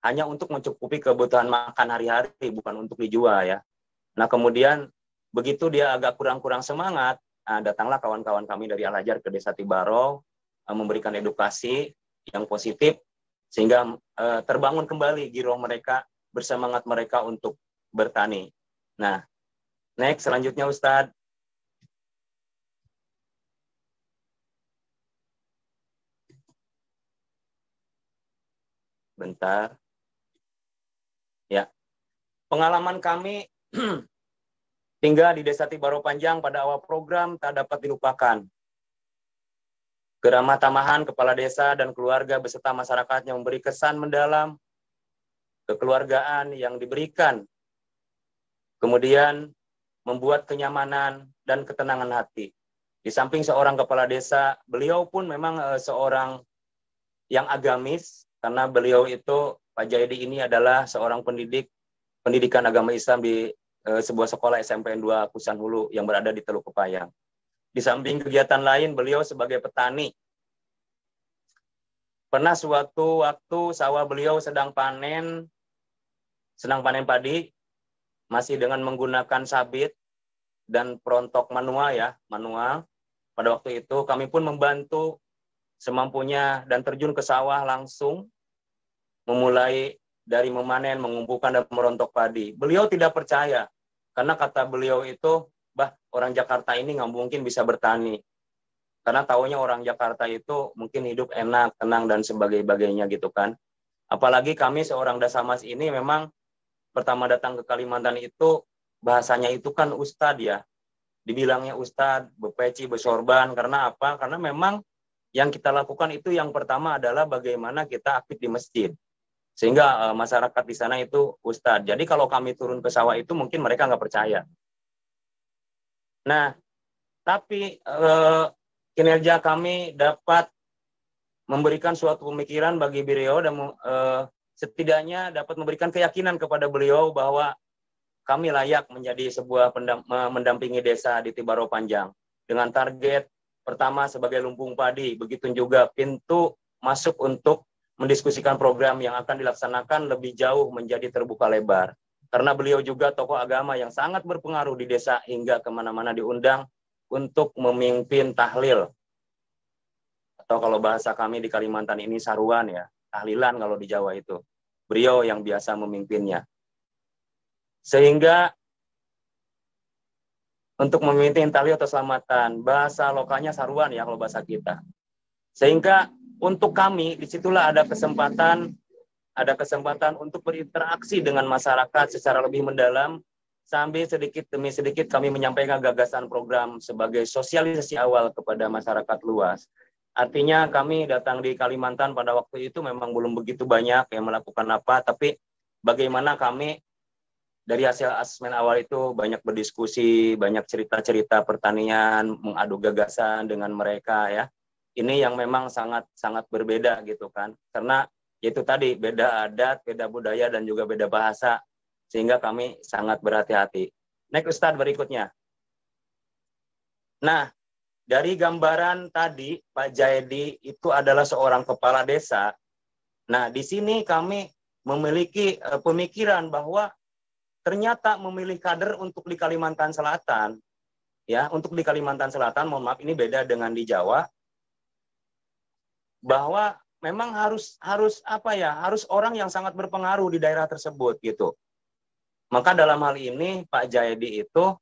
hanya untuk mencukupi kebutuhan makan hari-hari, bukan untuk dijual ya. Nah kemudian begitu dia agak kurang semangat, datanglah kawan-kawan kami dari Al-Azhar ke desa Tibaro memberikan edukasi yang positif sehingga terbangun kembali giroh mereka, bersemangat mereka untuk bertani. Nah, next selanjutnya Ustadz. Bentar. Ya. Pengalaman kami tinggal di Desa Tibaro Panjang pada awal program tak dapat dilupakan. Keramah tamahan kepala desa dan keluarga beserta masyarakatnya memberi kesan mendalam, kekeluargaan yang diberikan, kemudian membuat kenyamanan dan ketenangan hati. Di samping seorang kepala desa, beliau pun memang seorang yang agamis, karena beliau itu, Pak Jayadi ini adalah seorang pendidikan agama Islam di sebuah sekolah SMPN 2 Kusan Hulu yang berada di Teluk Kepayang. Di samping kegiatan lain, beliau sebagai petani. Pernah suatu waktu sawah beliau sedang panen padi, masih dengan menggunakan sabit dan perontok manual ya, manual. Pada waktu itu kami pun membantu semampunya dan terjun ke sawah langsung, memulai dari memanen, mengumpulkan dan merontok padi. Beliau tidak percaya, karena kata beliau itu orang Jakarta ini nggak mungkin bisa bertani. Karena taunya orang Jakarta itu mungkin hidup enak, tenang, dan sebagainya gitu kan. Apalagi kami seorang Dasamas ini memang pertama datang ke Kalimantan itu bahasanya itu kan ustadz ya. Dibilangnya ustadz, bepeci, besorban. Karena apa? Karena memang yang kita lakukan itu yang pertama adalah bagaimana kita aktif di masjid. Sehingga masyarakat di sana itu ustadz. Jadi kalau kami turun ke sawah itu mungkin mereka nggak percaya. Nah, tapi kinerja kami dapat memberikan suatu pemikiran bagi beliau dan setidaknya dapat memberikan keyakinan kepada beliau bahwa kami layak menjadi sebuah mendampingi desa di Tibaro Panjang dengan target pertama sebagai lumbung padi, begitu juga pintu masuk untuk mendiskusikan program yang akan dilaksanakan lebih jauh menjadi terbuka lebar. Karena beliau juga tokoh agama yang sangat berpengaruh di desa hingga kemana-mana diundang untuk memimpin tahlil. Atau kalau bahasa kami di Kalimantan ini saruan ya, tahlilan kalau di Jawa itu. Beliau yang biasa memimpinnya. Sehingga untuk memimpin tahlil atau selamatan, bahasa lokalnya saruan ya kalau bahasa kita. Sehingga untuk kami, disitulah ada kesempatan untuk berinteraksi dengan masyarakat secara lebih mendalam, sambil sedikit demi sedikit kami menyampaikan gagasan program sebagai sosialisasi awal kepada masyarakat luas. Artinya kami datang di Kalimantan pada waktu itu memang belum begitu banyak yang melakukan apa, tapi bagaimana kami dari hasil asesmen awal itu banyak berdiskusi, banyak cerita-cerita pertanian, mengadu gagasan dengan mereka ya. Ini yang memang sangat berbeda gitu kan. Karena itu tadi beda adat, beda budaya dan juga beda bahasa, sehingga kami sangat berhati-hati. Next Ustadz berikutnya. Nah, dari gambaran tadi Pak Jaedi itu adalah seorang kepala desa. Nah, di sini kami memiliki pemikiran bahwa ternyata memilih kader untuk di Kalimantan Selatan, ya untuk di Kalimantan Selatan, mohon maaf ini beda dengan di Jawa, bahwa memang harus orang yang sangat berpengaruh di daerah tersebut gitu. Maka dalam hal ini Pak Jaedi itu,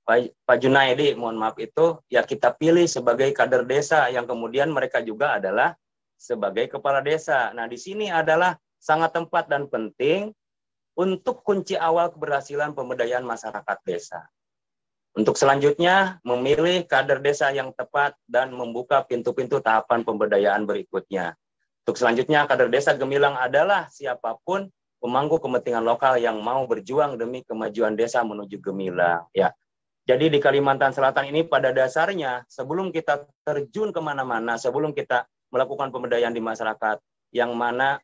Pak Junaidi, mohon maaf itu, ya kita pilih sebagai kader desa yang kemudian mereka juga adalah sebagai kepala desa. Nah di sini adalah sangat tepat dan penting untuk kunci awal keberhasilan pemberdayaan masyarakat desa. Untuk selanjutnya, memilih kader desa yang tepat dan membuka pintu-pintu tahapan pemberdayaan berikutnya. Untuk selanjutnya, kader desa gemilang adalah siapapun pemangku kepentingan lokal yang mau berjuang demi kemajuan desa menuju gemilang. Ya. Jadi di Kalimantan Selatan ini pada dasarnya, sebelum kita terjun kemana-mana, sebelum kita melakukan pemberdayaan di masyarakat, yang mana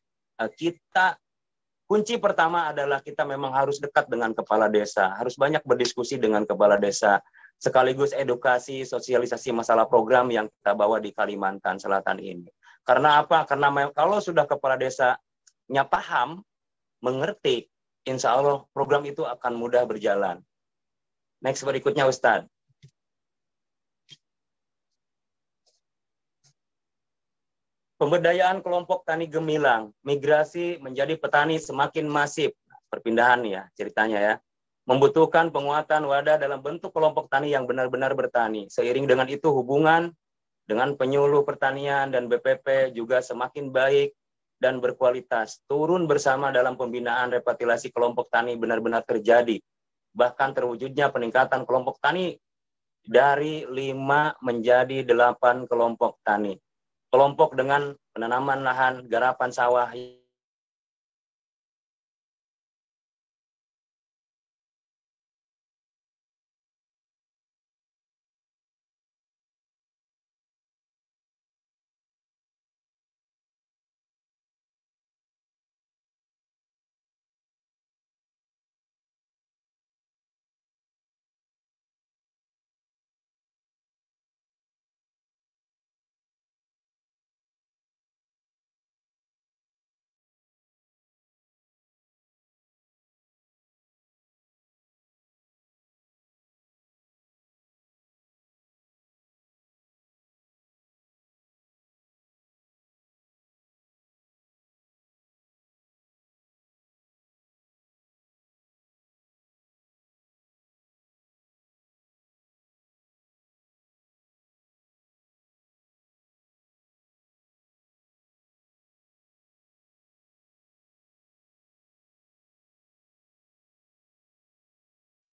kunci pertama adalah kita memang harus dekat dengan kepala desa, harus banyak berdiskusi dengan kepala desa, sekaligus edukasi, sosialisasi masalah program yang kita bawa di Kalimantan Selatan ini. Karena apa? Karena kalau sudah kepala desanya paham, mengerti, insya Allah program itu akan mudah berjalan. Next berikutnya Ustadz. Pemberdayaan kelompok tani gemilang, migrasi menjadi petani semakin masif. Perpindahan ya ceritanya ya. Membutuhkan penguatan wadah dalam bentuk kelompok tani yang benar-benar bertani. Seiring dengan itu hubungan dengan penyuluh pertanian dan BPP juga semakin baik dan berkualitas. Turun bersama dalam pembinaan repatriasi kelompok tani benar-benar terjadi. Bahkan terwujudnya peningkatan kelompok tani dari 5 menjadi 8 kelompok tani. Kelompok dengan penanaman lahan, garapan sawah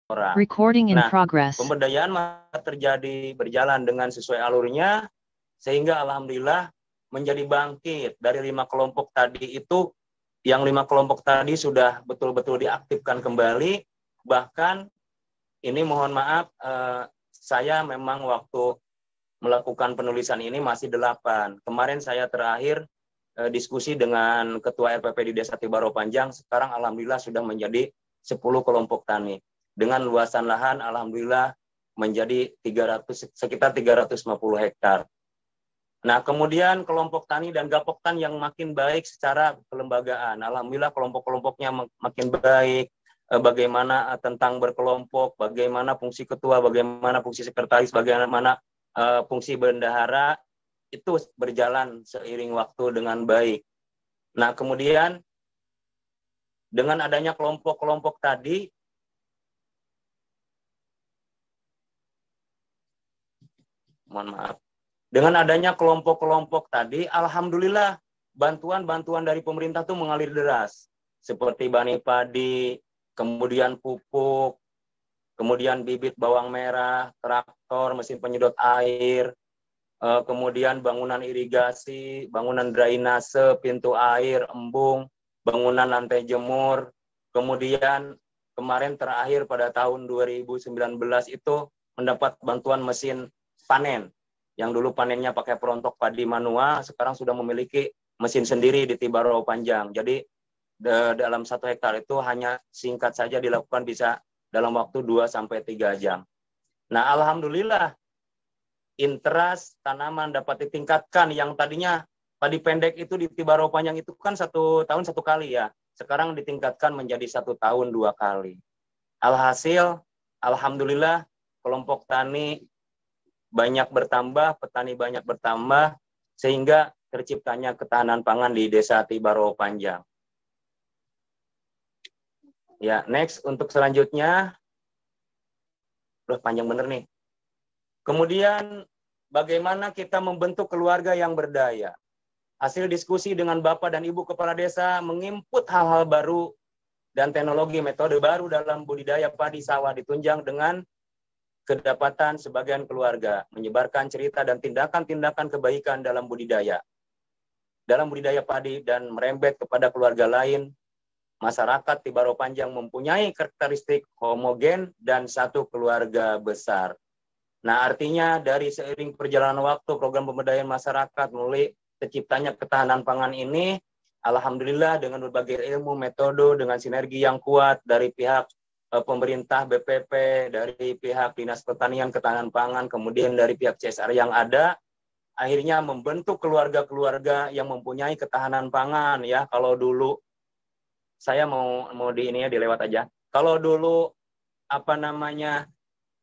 orang. Recording in Nah, progress. pemberdayaan terjadi berjalan dengan sesuai alurnya, sehingga alhamdulillah menjadi bangkit dari 5 kelompok tadi itu, yang 5 kelompok tadi sudah betul-betul diaktifkan kembali. Bahkan ini mohon maaf, saya memang waktu melakukan penulisan ini masih 8. Kemarin saya terakhir diskusi dengan Ketua RPP di Desa Tibaro Panjang, sekarang alhamdulillah sudah menjadi 10 kelompok tani. Dengan luasan lahan alhamdulillah menjadi sekitar 350 hektar. Nah, kemudian kelompok tani dan gapoktan yang makin baik secara kelembagaan. Alhamdulillah kelompok-kelompoknya makin baik. Bagaimana tentang berkelompok, bagaimana fungsi ketua, bagaimana fungsi sekretaris, bagaimana fungsi bendahara, itu berjalan seiring waktu dengan baik. Nah, kemudian dengan adanya kelompok-kelompok tadi, mohon maaf, dengan adanya kelompok-kelompok tadi, alhamdulillah bantuan-bantuan dari pemerintah itu mengalir deras, seperti bani padi, kemudian pupuk, kemudian bibit bawang merah, traktor, mesin penyedot air, kemudian bangunan irigasi, bangunan drainase, pintu air, embung, bangunan lantai jemur, kemudian kemarin terakhir pada tahun 2019 itu mendapat bantuan mesin panen, yang dulu panennya pakai perontok padi manual, sekarang sudah memiliki mesin sendiri di Tibaro Panjang. Jadi dalam 1 hektar itu hanya singkat saja dilakukan, bisa dalam waktu 2-3 jam. Nah, alhamdulillah interest tanaman dapat ditingkatkan. Yang tadinya padi pendek itu di Tibaro Panjang itu kan 1 tahun 1 kali ya. Sekarang ditingkatkan menjadi 1 tahun 2 kali. Alhasil, alhamdulillah kelompok tani banyak bertambah, petani banyak bertambah, sehingga terciptanya ketahanan pangan di Desa Tibaro Panjang. Ya, next untuk selanjutnya. Udah panjang bener nih. Kemudian bagaimana kita membentuk keluarga yang berdaya. Hasil diskusi dengan Bapak dan Ibu Kepala Desa menginput hal-hal baru dan teknologi metode baru dalam budidaya padi sawah ditunjang dengan kedapatan sebagian keluarga menyebarkan cerita dan tindakan-tindakan kebaikan dalam budidaya padi dan merembet kepada keluarga lain. Masyarakat Tibaro Panjang mempunyai karakteristik homogen dan satu keluarga besar. Nah, artinya dari seiring perjalanan waktu program pemberdayaan masyarakat mulai terciptanya ketahanan pangan ini, alhamdulillah dengan berbagai ilmu, metode, dengan sinergi yang kuat dari pihak pemerintah BPP, dari pihak Dinas Pertanian Ketahanan Pangan, kemudian dari pihak CSR yang ada, akhirnya membentuk keluarga-keluarga yang mempunyai ketahanan pangan ya. Kalau dulu saya mau di ini ya, dilewat aja. Kalau dulu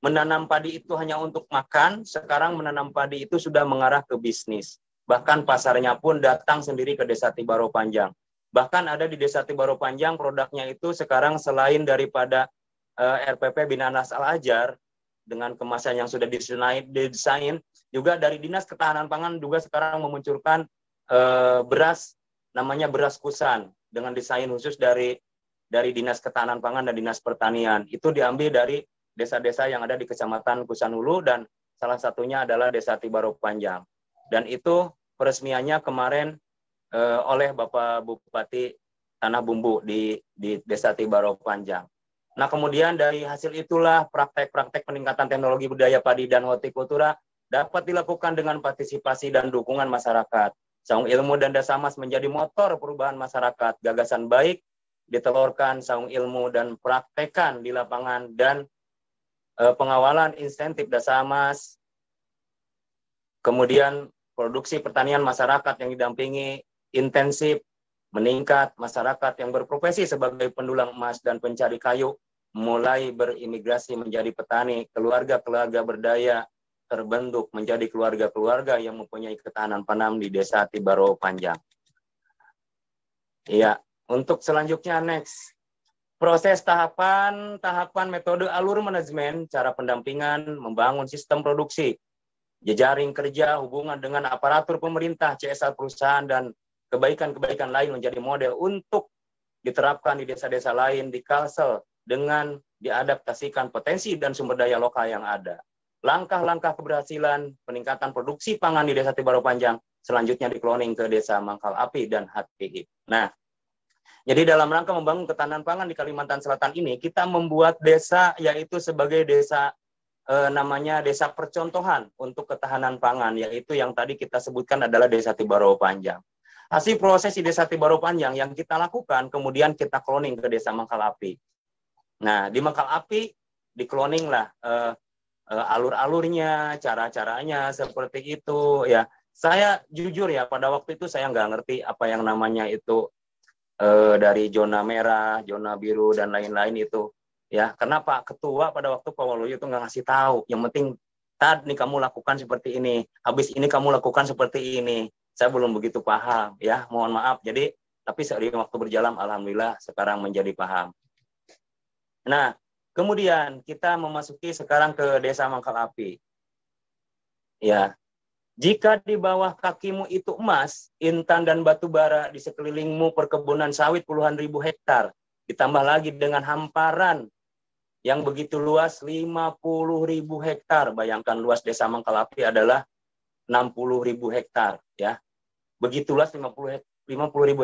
menanam padi itu hanya untuk makan, sekarang menanam padi itu sudah mengarah ke bisnis. Bahkan pasarnya pun datang sendiri ke Desa Tibaro Panjang. Bahkan ada di Desa Tibaro Panjang produknya itu sekarang selain daripada RPP Binaan Al-Ajar dengan kemasan yang sudah didesain, juga dari Dinas Ketahanan Pangan juga sekarang memunculkan beras, namanya beras kusan, dengan desain khusus dari Dinas Ketahanan Pangan dan Dinas Pertanian. Itu diambil dari desa-desa yang ada di Kecamatan Kusanulu, dan salah satunya adalah Desa Tibaro Panjang. Dan itu peresmiannya kemarin oleh Bapak Bupati Tanah Bumbu di Desa Tibaro Panjang. Nah, kemudian dari hasil itulah praktek-praktek peningkatan teknologi budaya padi dan hortikultura dapat dilakukan dengan partisipasi dan dukungan masyarakat. Saung Ilmu dan Dasamas menjadi motor perubahan masyarakat. Gagasan baik ditelurkan Saung Ilmu dan praktekan di lapangan, dan pengawalan insentif Dasamas, kemudian produksi pertanian masyarakat yang didampingi intensif, meningkat. Masyarakat yang berprofesi sebagai pendulang emas dan pencari kayu mulai berimigrasi menjadi petani. Keluarga-keluarga berdaya terbentuk menjadi keluarga-keluarga yang mempunyai ketahanan pangan di Desa Tibaro Panjang. Iya, untuk selanjutnya next. Proses tahapan metode alur manajemen, cara pendampingan, membangun sistem produksi, jejaring kerja, hubungan dengan aparatur pemerintah, CSR perusahaan, dan kebaikan-kebaikan lain menjadi model untuk diterapkan di desa-desa lain di Kalsel dengan diadaptasikan potensi dan sumber daya lokal yang ada. Langkah-langkah keberhasilan peningkatan produksi pangan di Desa Tibaro Panjang selanjutnya di-cloning ke Desa Mangkal Api dan HTI. Nah, jadi dalam rangka membangun ketahanan pangan di Kalimantan Selatan ini, kita membuat desa yaitu sebagai desa namanya desa percontohan untuk ketahanan pangan, yaitu yang tadi kita sebutkan adalah Desa Tibaro Panjang. Hasil proses di Desa Tibaro Panjang yang kita lakukan, kemudian kita cloning ke Desa Mangkal Api. Nah, di Mangkal Api di-cloning lah alur-alurnya, cara-caranya seperti itu ya. Saya jujur ya, pada waktu itu saya nggak ngerti apa yang namanya itu dari zona merah, zona biru dan lain-lain itu ya. Karena Pak Ketua pada waktu Pak Waluyo itu nggak ngasih tahu. Yang penting tadi kamu lakukan seperti ini, habis ini kamu lakukan seperti ini. Saya belum begitu paham ya, mohon maaf. Jadi tapi seiring waktu berjalan, alhamdulillah sekarang menjadi paham. Nah, kemudian kita memasuki sekarang ke Desa Mangkal Api. Ya, jika di bawah kakimu itu emas, intan dan batu bara, di sekelilingmu perkebunan sawit puluhan ribu hektar, ditambah lagi dengan hamparan yang begitu luas 50.000 hektar. Bayangkan luas Desa Mangkal Api adalah 60.000 hektar, ya. Begitu luas 50.000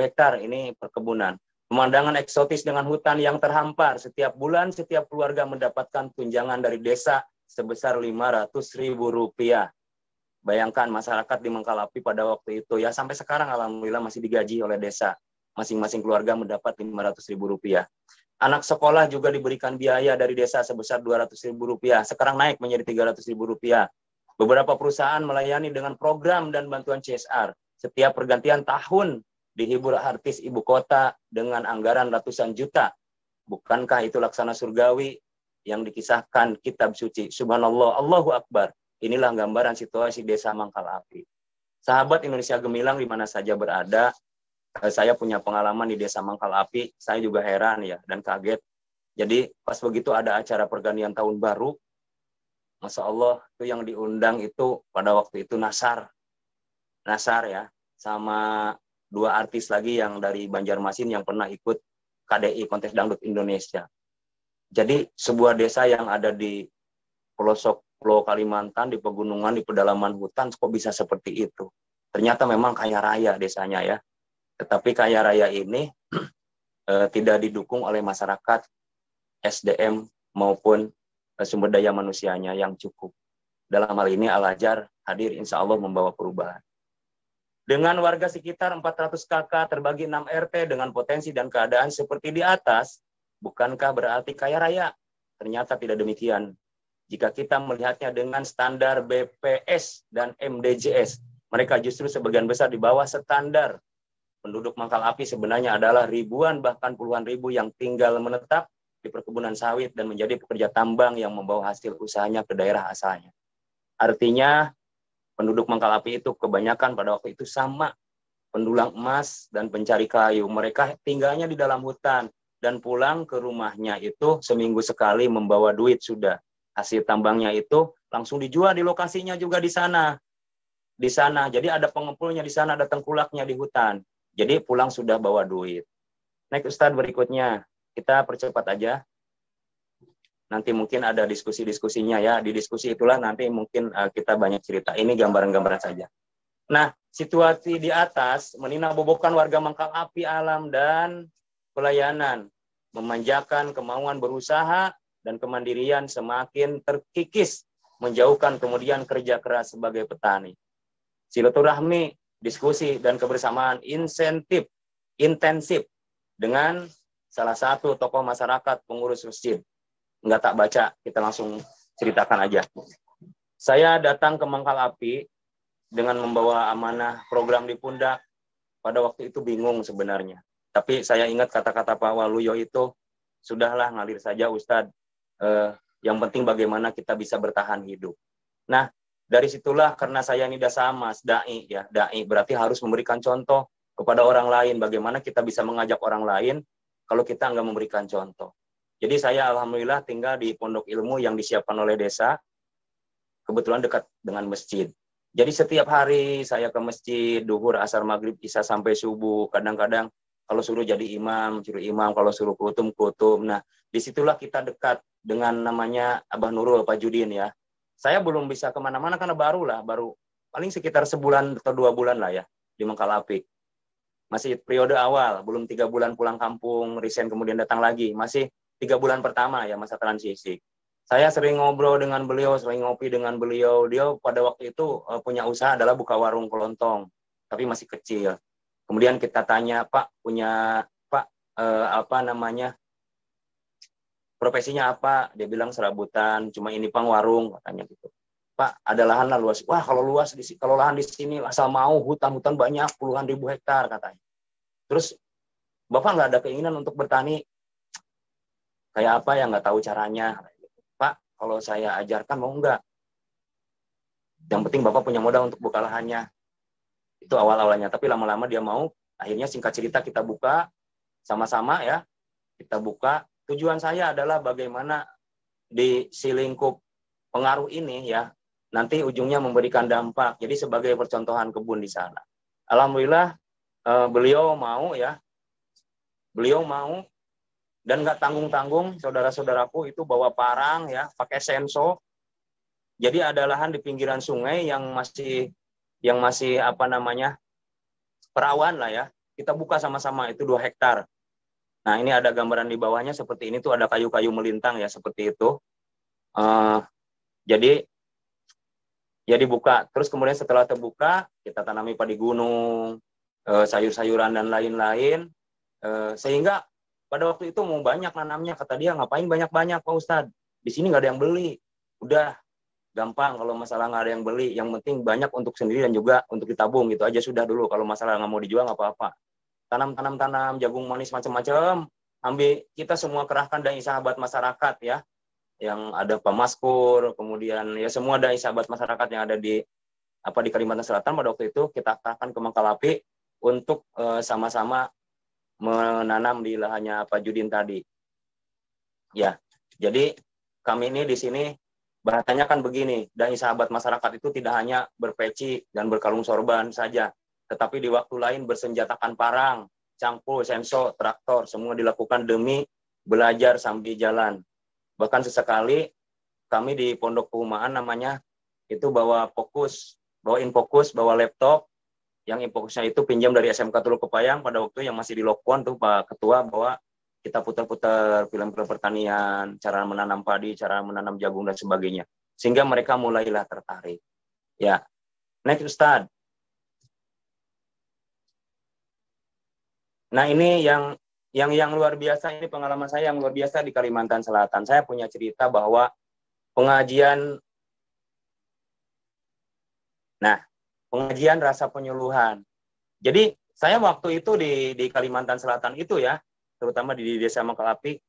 hektar ini perkebunan. Pemandangan eksotis dengan hutan yang terhampar. Setiap bulan, setiap keluarga mendapatkan tunjangan dari desa sebesar Rp500.000. Bayangkan masyarakat di Mangkal Api pada waktu itu, ya sampai sekarang alhamdulillah masih digaji oleh desa. Masing-masing keluarga mendapat Rp500.000. Anak sekolah juga diberikan biaya dari desa sebesar Rp200.000. Sekarang naik menjadi Rp300.000. Beberapa perusahaan melayani dengan program dan bantuan CSR. Setiap pergantian tahun dihibur artis ibu kota dengan anggaran ratusan juta. Bukankah itu laksana surgawi yang dikisahkan kitab suci? Subhanallah, Allahu Akbar. Inilah gambaran situasi Desa Mangkal Api. Sahabat Indonesia Gemilang di mana saja berada, saya punya pengalaman di Desa Mangkal Api, saya juga heran ya dan kaget. Jadi pas begitu ada acara pergantian tahun baru, Masya Allah, itu yang diundang itu pada waktu itu Nasar ya, sama 2 artis lagi yang dari Banjarmasin yang pernah ikut KDI, Kontes Dangdut Indonesia. Jadi sebuah desa yang ada di pelosok Pulau Kalimantan, di pegunungan, di pedalaman hutan, kok bisa seperti itu? Ternyata memang kaya raya desanya ya. Tetapi kaya raya ini tidak didukung oleh masyarakat, SDM maupun sumber daya manusianya yang cukup. Dalam hal ini Al-Azhar hadir insya Allah membawa perubahan. Dengan warga sekitar 400 KK terbagi 6 RT dengan potensi dan keadaan seperti di atas, bukankah berarti kaya raya? Ternyata tidak demikian. Jika kita melihatnya dengan standar BPS dan MDJS, mereka justru sebagian besar di bawah standar. Penduduk Mangkal Api sebenarnya adalah ribuan bahkan puluhan ribu yang tinggal menetap di perkebunan sawit dan menjadi pekerja tambang yang membawa hasil usahanya ke daerah asalnya. Artinya penduduk Mangkal Api itu kebanyakan pada waktu itu sama, pendulang emas dan pencari kayu. Mereka tinggalnya di dalam hutan dan pulang ke rumahnya itu seminggu sekali membawa duit sudah. Hasil tambangnya itu langsung dijual di lokasinya juga di sana. Di sana. Jadi ada pengepulnya di sana, ada tengkulaknya di hutan. Jadi pulang sudah bawa duit. Next Ustadz berikutnya. Kita percepat aja. Nanti mungkin ada diskusi-diskusinya ya. Di diskusi itulah nanti mungkin kita banyak cerita. Ini gambaran-gambaran saja. Nah, situasi di atas menina bobokan warga Mangkal Api alam dan pelayanan. Memanjakan kemauan berusaha dan kemandirian semakin terkikis. Menjauhkan kemudian kerja keras sebagai petani. Silaturahmi, diskusi, dan kebersamaan intensif dengan salah satu tokoh masyarakat pengurus masjid. Nggak tak baca, kita langsung ceritakan aja. Saya datang ke Mangkal Api dengan membawa amanah program di pundak. Pada waktu itu bingung sebenarnya. Tapi saya ingat kata-kata Pak Waluyo itu, sudahlah ngalir saja Ustadz. Yang penting bagaimana kita bisa bertahan hidup. Nah, dari situlah karena saya ini dasamas, da'i ya, da'i berarti harus memberikan contoh kepada orang lain. Bagaimana kita bisa mengajak orang lain kalau kita nggak memberikan contoh. Jadi saya alhamdulillah tinggal di pondok ilmu yang disiapkan oleh desa, kebetulan dekat dengan masjid. Jadi setiap hari saya ke masjid, duhur, asar, maghrib, isya sampai subuh. Kadang-kadang Kalau suruh jadi imam, suruh imam. Kalau suruh kutum, kutum. Nah, disitulah kita dekat dengan namanya Abah Nurul, Pak Judin ya. Saya belum bisa kemana-mana karena baru paling sekitar sebulan atau 2 bulan lah ya di Mangkalapi. Masih periode awal, belum 3 bulan pulang kampung, resign kemudian datang lagi. Masih 3 bulan pertama ya masa transisi. Saya sering ngobrol dengan beliau, sering ngopi dengan beliau. Dia pada waktu itu punya usaha adalah buka warung kelontong, tapi masih kecil. Kemudian kita tanya, Pak, apa namanya, profesinya apa? Dia bilang serabutan, cuma ini Pang warung, katanya gitu. Pak, ada lahan lah luas. Wah, kalau luas kalau lahan di sini asal mau, hutan-hutan banyak, puluhan ribu hektar katanya. Terus Bapak nggak ada keinginan untuk bertani? Kayak apa ya, nggak tahu caranya. Pak, kalau saya ajarkan mau nggak? Yang penting Bapak punya modal untuk buka lahannya. Itu awal-awalnya, tapi lama-lama dia mau. Akhirnya singkat cerita kita buka sama-sama ya. Kita buka. Tujuan saya adalah bagaimana di si lingkup pengaruh ini ya, nanti ujungnya memberikan dampak. Jadi sebagai percontohan kebun di sana. Alhamdulillah beliau mau ya. Beliau mau dan nggak tanggung-tanggung, saudara-saudaraku itu bawa parang ya, pakai senso. Jadi ada lahan di pinggiran sungai yang masih apa namanya, perawan lah ya. Kita buka sama-sama itu 2 hektar. Nah, ini ada gambaran di bawahnya seperti ini tuh, ada kayu-kayu melintang ya seperti itu. Jadi ya dibuka. Terus kemudian setelah terbuka, kita tanami padi gunung, sayur-sayuran dan lain-lain. Sehingga pada waktu itu mau banyak nanamnya. Kata dia, ngapain banyak-banyak Pak Ustadz? Di sini nggak ada yang beli. Udah, gampang kalau masalah nggak ada yang beli. Yang penting banyak untuk sendiri dan juga untuk ditabung gitu aja sudah dulu. Kalau masalah nggak mau dijual nggak apa-apa. Tanam jagung manis macam-macam. Ambil kita semua kerahkan dai sahabat masyarakat ya. Yang ada Pak Maskur, kemudian ya semua dai sahabat masyarakat yang ada di Kalimantan Selatan pada waktu itu kita kerahkan ke Mangkalapi untuk sama-sama menanam di lahannya Pak Judin tadi. Ya, jadi kami ini di sini bahasanya kan begini, dai sahabat masyarakat itu tidak hanya berpeci dan berkalung sorban saja, tetapi di waktu lain bersenjatakan parang, cangkul, senso, traktor, semua dilakukan demi belajar sambil jalan. Bahkan sesekali kami di Pondok Perumahan namanya itu bawa infokus, bawa laptop, yang infokusnya itu pinjam dari SMK Teluk Kepayang pada waktu yang masih di Lokuan tuh Pak Ketua bawa, kita putar-putar film-film pertanian, cara menanam padi, cara menanam jagung dan sebagainya. Sehingga mereka mulailah tertarik. Ya. Next Ustaz. Nah, ini yang luar biasa, ini pengalaman saya yang luar biasa di Kalimantan Selatan. Saya punya cerita bahwa pengajian rasa penyuluhan. Jadi saya waktu itu di Kalimantan Selatan itu ya, terutama di Desa Mangkalapi,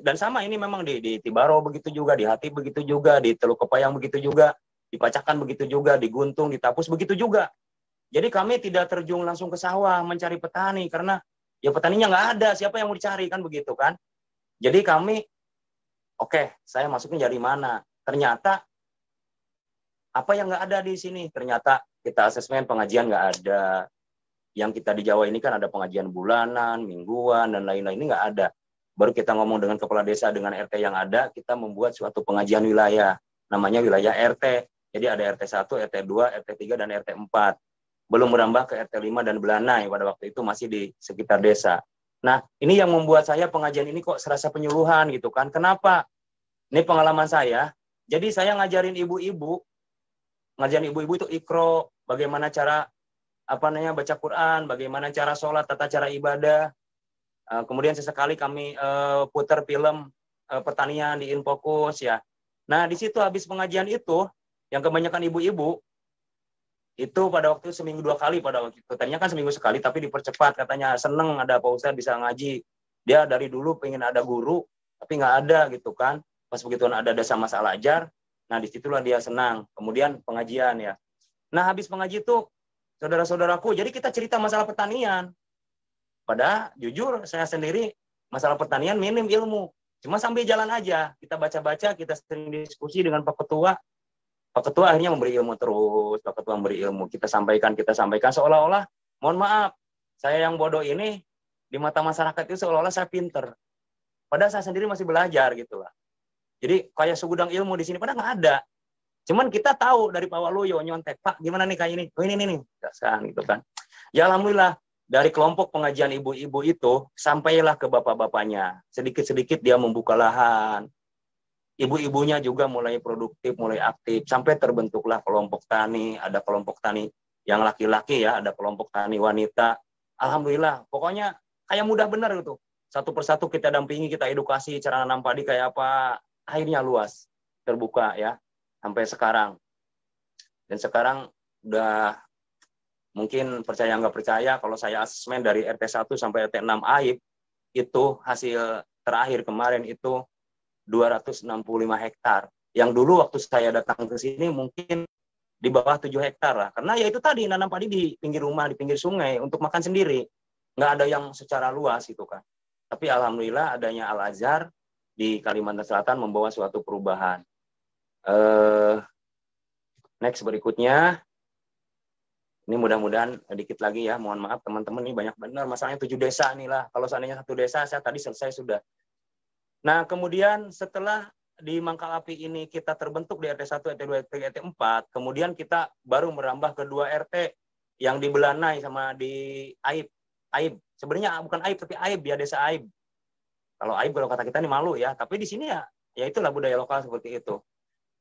dan sama ini memang di Tibaro begitu juga, di Hati begitu juga, di Teluk Kepayang begitu juga, di Pacakan begitu juga, di Guntung, di Tapus begitu juga. Jadi kami tidak terjun langsung ke sawah mencari petani, karena ya petaninya nggak ada, siapa yang mau dicari kan begitu kan. Jadi kami, saya masuknya dari mana? Ternyata apa yang nggak ada di sini? Ternyata kita asesmen pengajian nggak ada. Yang kita di Jawa ini kan ada pengajian bulanan, mingguan, dan lain-lain, ini nggak ada. Baru kita ngomong dengan kepala desa, dengan RT yang ada, kita membuat suatu pengajian wilayah. Namanya wilayah RT. Jadi ada RT 1, RT 2, RT 3, dan RT 4. Belum merambah ke RT 5 dan Belanai, pada waktu itu masih di sekitar desa. Nah, ini yang membuat saya pengajian ini kok serasa penyuluhan gitu kan. Kenapa? Ini pengalaman saya. Jadi saya ngajarin ibu-ibu itu ikro, bagaimana cara baca Quran, bagaimana cara sholat, tata cara ibadah. Kemudian sesekali kami putar film pertanian di Infokus ya. Nah, di situ habis pengajian itu, yang kebanyakan ibu-ibu itu pada waktu seminggu 2 kali pada waktu itu. Tadinya kan seminggu sekali, tapi dipercepat, katanya seneng ada Pak Ustadz bisa ngaji. Dia dari dulu pengen ada guru, tapi nggak ada gitu kan. Pas begitu ada desa Mas Al-Ajar, nah disitulah dia senang. Kemudian pengajian ya. Nah, habis pengaji itu saudara-saudaraku, jadi kita cerita masalah pertanian. Padahal jujur saya sendiri masalah pertanian minim ilmu. Cuma sambil jalan aja, kita baca-baca, kita sering diskusi dengan Pak Ketua. Pak Ketua akhirnya memberi ilmu terus, Pak Ketua memberi ilmu. Kita sampaikan seolah-olah, mohon maaf, saya yang bodoh ini Di mata masyarakat itu seolah-olah saya pinter. Padahal saya sendiri masih belajar gitu lah. Jadi kayak segudang ilmu di sini padahal nggak ada. Cuman kita tahu dari Pak Waluyo nyontek, Pak gimana nih kayak ini? Oh ini nih, dasar gitu kan. Ya alhamdulillah dari kelompok pengajian ibu-ibu itu sampailah ke bapak-bapaknya. Sedikit-sedikit dia membuka lahan. Ibu-ibunya juga mulai produktif, mulai aktif sampai terbentuklah kelompok tani. Ada kelompok tani yang laki-laki ya, ada kelompok tani wanita. Alhamdulillah, pokoknya kayak mudah benar gitu. Satu persatu kita dampingi, kita edukasi cara nanam padi kayak apa. Akhirnya luas, terbuka ya sampai sekarang. Dan sekarang udah mungkin percaya nggak percaya kalau saya asesmen dari RT 1 sampai RT 6 AIB itu hasil terakhir kemarin itu 265 hektar. Yang dulu waktu saya datang ke sini mungkin di bawah 7 hektar lah. Karena ya itu tadi nanam padi di pinggir rumah, di pinggir sungai untuk makan sendiri. Nggak ada yang secara luas itu kan. Tapi alhamdulillah adanya Al-Azhar di Kalimantan Selatan membawa suatu perubahan. Next berikutnya. Ini mudah-mudahan dikit lagi ya. Mohon maaf teman-teman, ini banyak benar. Masalahnya 7 desa nih lah. Kalau seandainya 1 desa, saya tadi selesai sudah. Nah, kemudian setelah di Mangkal Api ini kita terbentuk di RT 1, RT 2, RT 4, kemudian kita baru merambah ke 2 RT yang di Belanai sama di Aib. Aib. Sebenarnya bukan Aib, tapi Aib ya, desa Aib. Kalau Aib kalau kata kita ini malu ya, tapi di sini ya itulah budaya lokal seperti itu.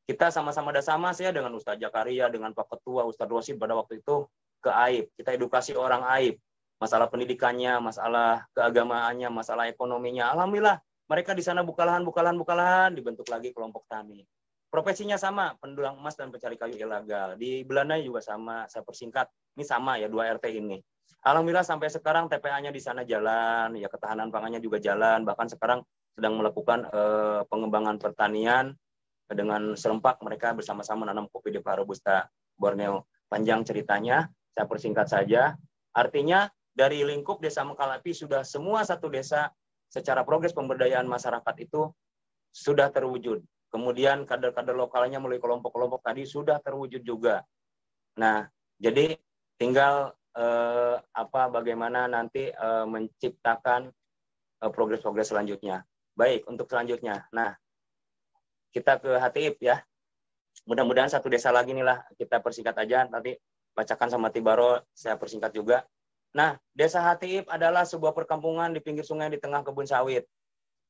Kita sama-sama ada saya dengan Ustadz Jakaria, dengan Pak Ketua, Ustadz Rosid pada waktu itu ke Aib. Kita edukasi orang Aib. Masalah pendidikannya, masalah keagamaannya, masalah ekonominya. Alhamdulillah, mereka di sana buka lahan, dibentuk lagi kelompok tani. Profesinya sama, pendulang emas dan pencari kayu ilegal. Di Belanda juga sama, saya persingkat. Ini sama ya, 2 RT ini. Alhamdulillah sampai sekarang TPA-nya di sana jalan, ya ketahanan pangannya juga jalan, bahkan sekarang sedang melakukan pengembangan pertanian dengan serempak mereka bersama-sama menanam kopi di Robusta Borneo. Panjang ceritanya, saya persingkat saja. Artinya dari lingkup Desa Mangkal Api sudah semua 1 desa secara progres pemberdayaan masyarakat itu sudah terwujud. Kemudian kader-kader lokalnya melalui kelompok-kelompok tadi sudah terwujud juga. Nah, jadi tinggal bagaimana nanti menciptakan progres-progres selanjutnya. Baik, untuk selanjutnya. Nah, kita ke Hatib ya. Mudah-mudahan 1 desa lagi nih lah. Kita persingkat aja. Nanti bacakan sama Tibaro, saya persingkat juga. Nah, Desa Hatib adalah sebuah perkampungan di pinggir sungai di tengah kebun sawit.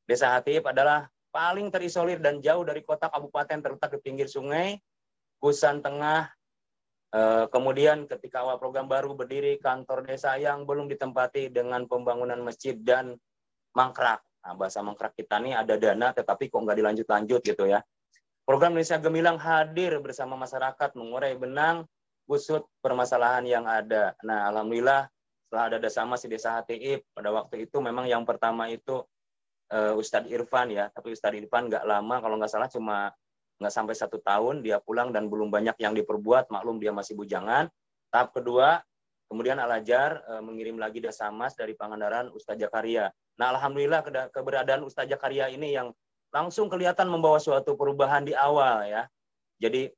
Desa Hatib adalah paling terisolir dan jauh dari kota kabupaten, terletak di pinggir sungai, Kusan Tengah. Kemudian ketika awal program baru berdiri, kantor desa yang belum ditempati dengan pembangunan masjid dan mangkrak. Nah, bahasa mangkrak kita nih ada dana tetapi kok nggak dilanjut-lanjut gitu ya. Program Indonesia Gemilang hadir bersama masyarakat mengurai benang kusut permasalahan yang ada. Nah, alhamdulillah setelah ada Dasama si Desa Hatib, pada waktu itu memang yang pertama itu Ustadz Irfan ya, tapi Ustadz Irfan nggak lama, kalau nggak salah cuma nggak sampai 1 tahun dia pulang dan belum banyak yang diperbuat, maklum dia masih bujangan. Tahap kedua, kemudian Al-Azhar mengirim lagi Dasamas dari Pangandaran Ustadz Jakaria. Nah, alhamdulillah keberadaan Ustadz Jakaria ini yang langsung kelihatan membawa suatu perubahan di awal ya. Jadi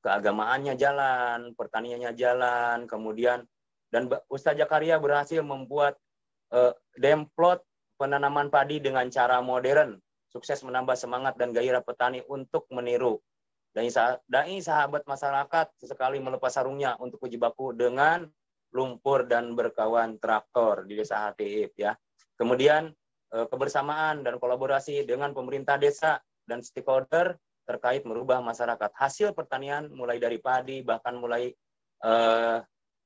keagamaannya jalan, pertaniannya jalan, kemudian dan Ustadz Jakaria berhasil membuat demplot penanaman padi dengan cara modern, sukses menambah semangat dan gairah petani untuk meniru. Dai sahabat masyarakat sesekali melepas sarungnya untuk uji baku dengan lumpur dan berkawan traktor di Desa Hatib ya. Kemudian kebersamaan dan kolaborasi dengan pemerintah desa dan stakeholder terkait merubah masyarakat. Hasil pertanian mulai dari padi, bahkan mulai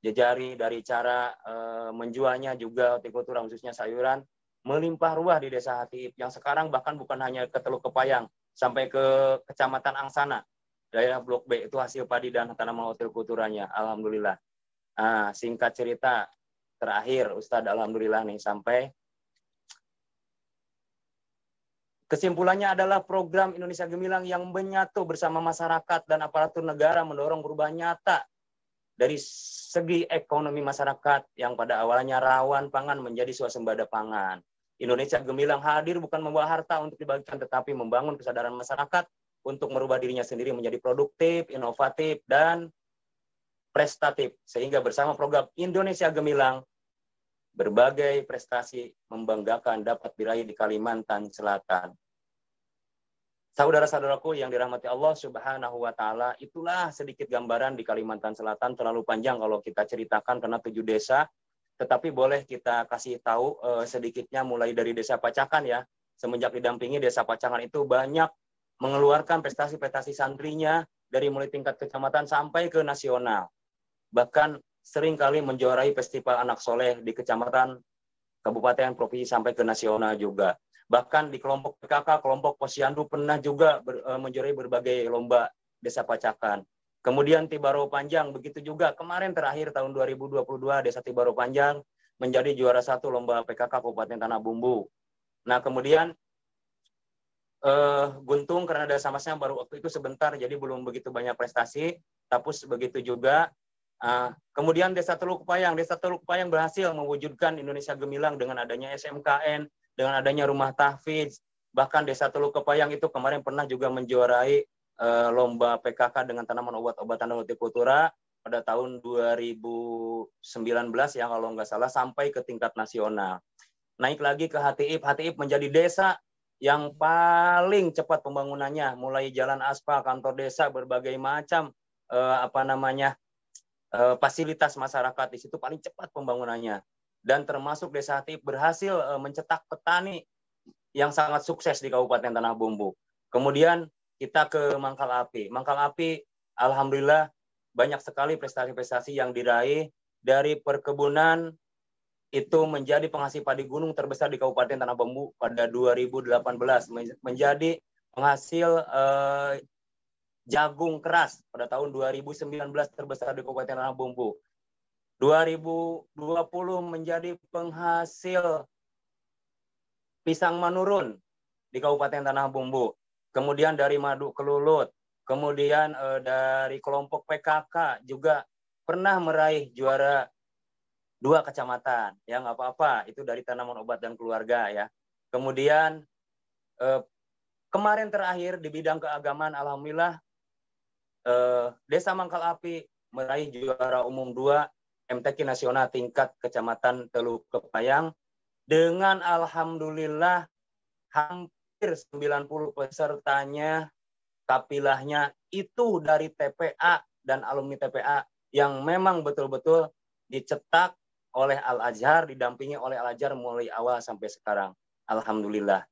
jejari dari cara menjualnya juga hortikultura khususnya sayuran, melimpah ruah di Desa Hatib yang sekarang bahkan bukan hanya ke Teluk Kepayang, sampai ke Kecamatan Angsana, daerah Blok B itu hasil padi dan tanaman hortikulturanya. Alhamdulillah. Nah, singkat cerita terakhir Ustadz, alhamdulillah nih sampai kesimpulannya adalah program Indonesia Gemilang yang menyatu bersama masyarakat dan aparatur negara mendorong perubahan nyata dari segi ekonomi masyarakat yang pada awalnya rawan pangan menjadi swasembada pangan. Indonesia Gemilang hadir bukan membawa harta untuk dibagikan, tetapi membangun kesadaran masyarakat untuk merubah dirinya sendiri menjadi produktif, inovatif, dan prestatif. Sehingga bersama program Indonesia Gemilang, berbagai prestasi membanggakan dapat diraih di Kalimantan Selatan. Saudara-saudaraku yang dirahmati Allah Subhanahu wa taala, itulah sedikit gambaran di Kalimantan Selatan. Terlalu panjang kalau kita ceritakan karena 7 desa, tetapi boleh kita kasih tahu sedikitnya mulai dari Desa Pacakan ya. Semenjak didampingi Desa Pacakan itu banyak mengeluarkan prestasi-prestasi santrinya dari mulai tingkat kecamatan sampai ke nasional. Bahkan seringkali menjuarai festival anak soleh di kecamatan, kabupaten, provinsi sampai ke nasional juga. Bahkan di kelompok PKK, kelompok Posyandu pernah juga menjuarai berbagai lomba Desa Pacakan. Kemudian Tibaro Panjang, begitu juga kemarin terakhir tahun 2022 Desa Tibaro Panjang menjadi juara 1 lomba PKK Kabupaten Tanah Bumbu. Nah kemudian Guntung karena ada sama-sama baru waktu itu sebentar, jadi belum begitu banyak prestasi. Tapus begitu juga. Kemudian Desa Teluk Payang berhasil mewujudkan Indonesia Gemilang dengan adanya SMKN, dengan adanya rumah tahfidz. Bahkan Desa Teluk Payang itu kemarin pernah juga menjuarai lomba PKK dengan tanaman obat-obatan dan hortikultura pada tahun 2019 ya kalau nggak salah, sampai ke tingkat nasional. Naik lagi ke Hatiip menjadi desa yang paling cepat pembangunannya, mulai jalan aspal, kantor desa, berbagai macam fasilitas masyarakat di situ paling cepat pembangunannya. Dan termasuk Desa Hatiip berhasil mencetak petani yang sangat sukses di Kabupaten Tanah Bumbu. Kemudian kita ke Mangkal Api. Alhamdulillah banyak sekali prestasi-prestasi yang diraih. Dari perkebunan itu menjadi penghasil padi gunung terbesar di Kabupaten Tanah Bumbu pada 2018, menjadi penghasil jagung keras pada tahun 2019 terbesar di Kabupaten Tanah Bumbu. 2020 menjadi penghasil pisang manurun di Kabupaten Tanah Bumbu. Kemudian dari madu kelulut, kemudian dari kelompok PKK juga pernah meraih juara 2 kecamatan. Ya nggak apa-apa, itu dari tanaman obat dan keluarga ya. Kemudian kemarin terakhir di bidang keagamaan, alhamdulillah Desa Mangkal Api meraih juara umum 2 MTQ nasional tingkat kecamatan Teluk Payang dengan alhamdulillah hampir 90 pesertanya, kapilahnya itu dari TPA dan alumni TPA yang memang betul-betul dicetak oleh Al-Azhar, didampingi oleh Al-Azhar mulai awal sampai sekarang. Alhamdulillah.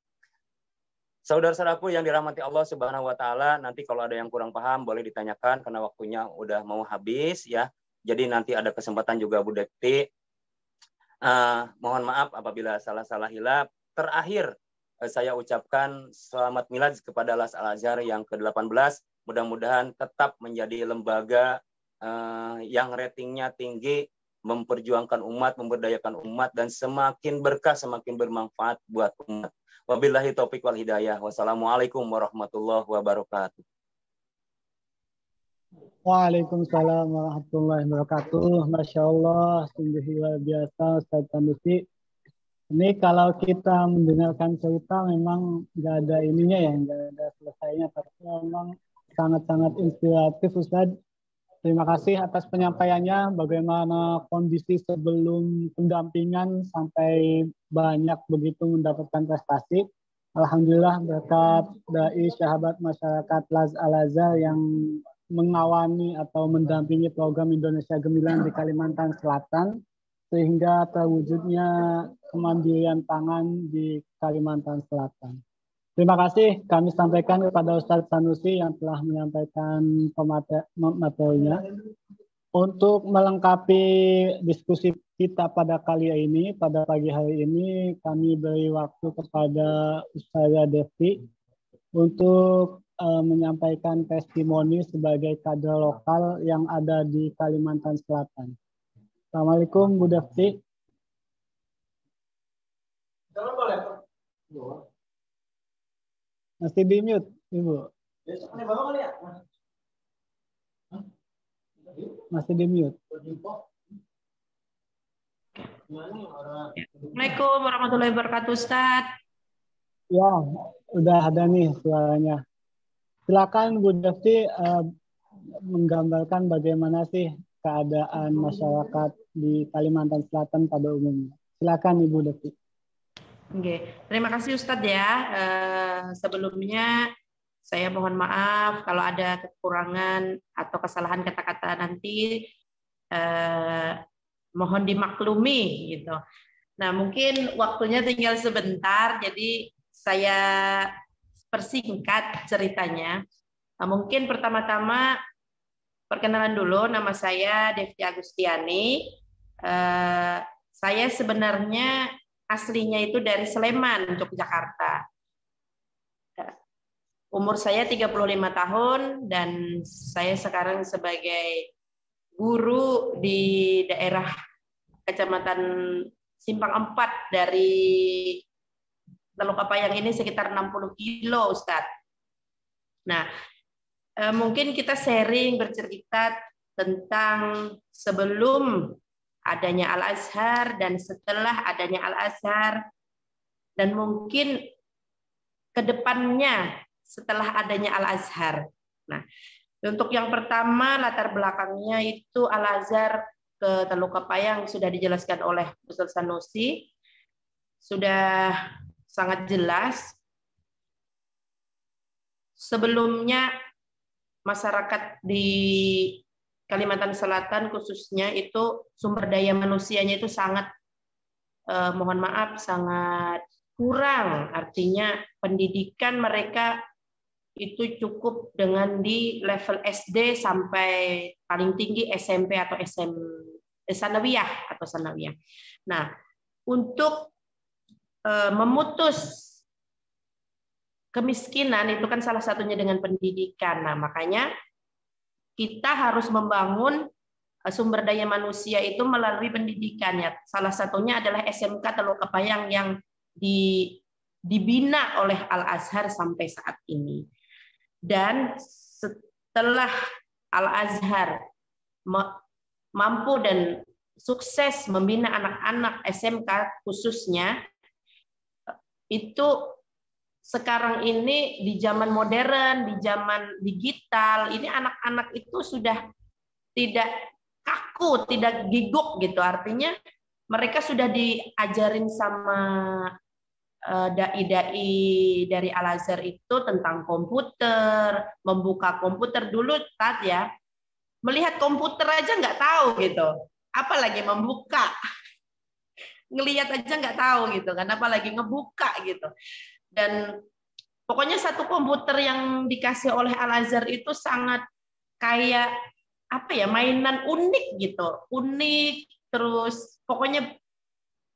Saudara-saudaraku yang dirahmati Allah Subhanahu wa taala, nanti kalau ada yang kurang paham boleh ditanyakan karena waktunya udah mau habis ya. Jadi nanti ada kesempatan juga Bu Dekti. Mohon maaf apabila salah-salah hilap. Terakhir saya ucapkan selamat milad kepada Las Al-Azhar yang ke-18. Mudah-mudahan tetap menjadi lembaga yang ratingnya tinggi, memperjuangkan umat, memberdayakan umat, dan semakin berkah, semakin bermanfaat buat umat. Wabillahi taufiq wal hidayah. Wassalamualaikum warahmatullahi wabarakatuh. Waalaikumsalam warahmatullahi wabarakatuh. Masya Allah, sungguh luar biasa Ustaz Sanusi. Ini kalau kita mendengarkan cerita memang nggak ada ininya ya, nggak ada selesainya. Tapi memang sangat-sangat inspiratif Ustaz. Terima kasih atas penyampaiannya, bagaimana kondisi sebelum pendampingan sampai banyak begitu mendapatkan prestasi. Alhamdulillah berkat dai sahabat masyarakat Las Al-Azhar yang mengawani atau mendampingi program Indonesia Gemilang di Kalimantan Selatan, sehingga terwujudnya kemandirian pangan di Kalimantan Selatan. Terima kasih kami sampaikan kepada Ustadz Sanusi yang telah menyampaikan materinya. Untuk melengkapi diskusi kita pada kali ini, pada pagi hari ini, kami beri waktu kepada Ustazah Devi untuk menyampaikan testimoni sebagai kader lokal yang ada di Kalimantan Selatan. Assalamualaikum Bu Devi. Masih di mute, Ibu. Masih di mute. Assalamualaikum warahmatullahi wabarakatuh, Ustaz. Ya, udah ada nih suaranya. Silakan Bu Devi menggambarkan bagaimana sih keadaan masyarakat di Kalimantan Selatan pada umumnya. Silakan Ibu Devi. Oke, terima kasih Ustadz ya. Sebelumnya saya mohon maaf kalau ada kekurangan atau kesalahan kata-kata nanti, mohon dimaklumi gitu. Nah, mungkin waktunya tinggal sebentar, jadi saya persingkat ceritanya. Nah, mungkin pertama-tama perkenalan dulu, nama saya Devi Agustiani. Saya sebenarnya aslinya itu dari Sleman, Yogyakarta. Umur saya 35 tahun dan saya sekarang sebagai guru di daerah Kecamatan Simpang 4 dari Teluk Apayang ini sekitar 60 kilo, Ustadz. Nah, mungkin kita sharing bercerita tentang sebelum adanya Al-Azhar dan setelah adanya Al-Azhar, dan mungkin ke depannya setelah adanya Al-Azhar. Nah, untuk yang pertama latar belakangnya itu Al-Azhar ke Teluk Apayang sudah dijelaskan oleh Ustaz Sanusi, sudah sangat jelas. Sebelumnya masyarakat di Kalimantan Selatan khususnya itu sumber daya manusianya itu sangat, mohon maaf, sangat kurang. Artinya pendidikan mereka itu cukup dengan di level SD sampai paling tinggi SMP atau sanawiyah atau sanawiyah. Nah, untuk memutus kemiskinan itu kan salah satunya dengan pendidikan. Nah, makanya kita harus membangun sumber daya manusia itu melalui pendidikan ya. Salah satunya adalah SMK Teluk Apayang yang dibina oleh Al-Azhar sampai saat ini. Dan setelah Al-Azhar mampu dan sukses membina anak-anak SMK khususnya, itu sekarang ini di zaman modern, di zaman digital, ini anak-anak itu sudah tidak kaku, tidak giguk gitu. Artinya mereka sudah diajarin sama dai-dai dari Al-Azhar itu tentang komputer, membuka komputer dulu Tat ya. Melihat komputer aja nggak tahu gitu. Apalagi membuka. Ngelihat aja nggak tahu gitu kan, apalagi ngebuka gitu. Dan pokoknya satu komputer yang dikasih oleh Al-Azhar itu sangat kayak apa ya, mainan unik gitu. Unik, terus pokoknya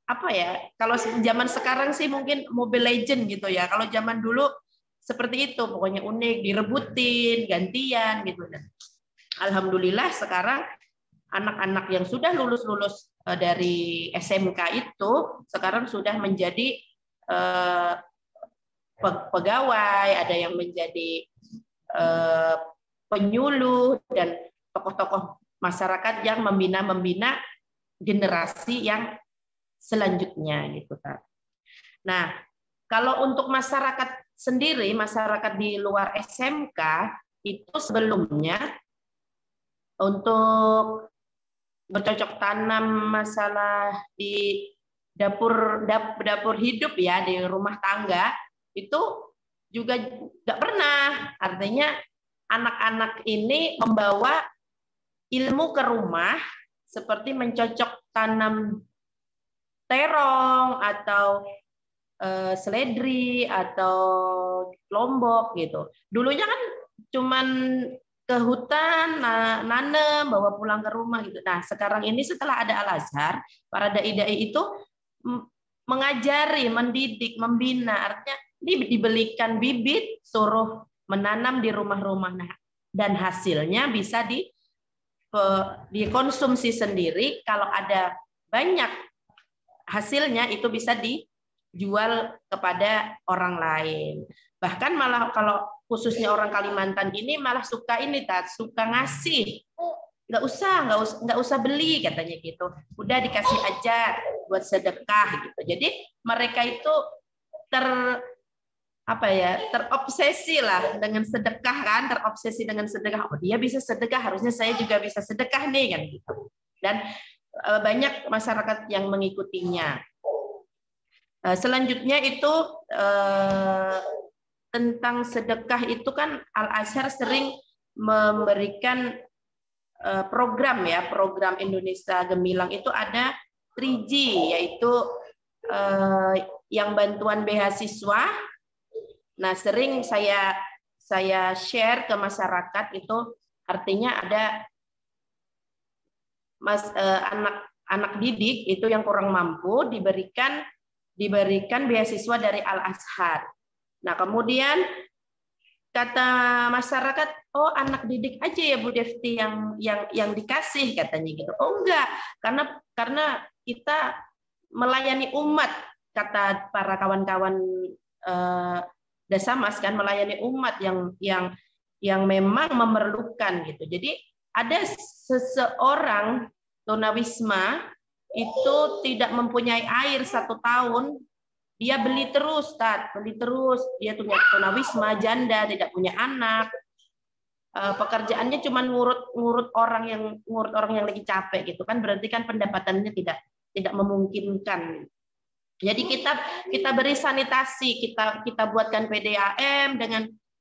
apa ya, kalau zaman sekarang sih mungkin Mobile Legend gitu ya. Kalau zaman dulu seperti itu, pokoknya unik, direbutin, gantian gitu. Dan alhamdulillah sekarang anak-anak yang sudah lulus dari SMK itu sekarang sudah menjadi pegawai, ada yang menjadi penyuluh dan tokoh-tokoh masyarakat yang membina generasi yang selanjutnya gitu kan. Nah, kalau untuk masyarakat sendiri, masyarakat di luar SMK itu sebelumnya untuk bercocok tanam masalah di dapur hidup ya, di rumah tangga itu juga nggak pernah. Artinya anak-anak ini membawa ilmu ke rumah seperti mencocok tanam terong atau seledri atau lombok gitu. Dulunya kan cuman ke hutan, nanam, bawa pulang ke rumah gitu. Nah, sekarang ini setelah ada Al-Azhar, para dai-dai itu mengajari, mendidik, membina. Artinya dibelikan bibit, suruh menanam di rumah-rumah. Nah, dan hasilnya bisa dikonsumsi sendiri. Kalau ada banyak hasilnya itu bisa dijual kepada orang lain. Bahkan malah kalau khususnya orang Kalimantan ini malah suka suka ngasih. Nggak usah beli katanya gitu. Udah dikasih aja buat sedekah gitu. Jadi mereka itu terobsesi lah dengan sedekah kan, terobsesi dengan sedekah. Oh, dia bisa sedekah, harusnya saya juga bisa sedekah nih kan gitu. Dan banyak masyarakat yang mengikutinya. Selanjutnya itu tentang sedekah itu kan Al-Azhar sering memberikan program ya, program Indonesia Gemilang itu ada 3G, yaitu yang bantuan beasiswa. Nah, sering saya share ke masyarakat itu artinya ada anak didik itu yang kurang mampu diberikan beasiswa dari Al-Azhar. Nah, kemudian kata masyarakat, oh anak didik aja ya Bu Devti yang dikasih katanya gitu. Oh enggak, karena kita melayani umat, kata para kawan-kawan Dasamas kan, melayani umat yang memang memerlukan gitu. Jadi ada seseorang tunawisma itu tidak mempunyai air 1 tahun, dia beli terus, dia punya tunawisma, janda, tidak punya anak. Pekerjaannya cuma ngurut orang yang lagi capek gitu kan, berarti kan pendapatannya tidak memungkinkan. Jadi kita beri sanitasi, kita buatkan PDAM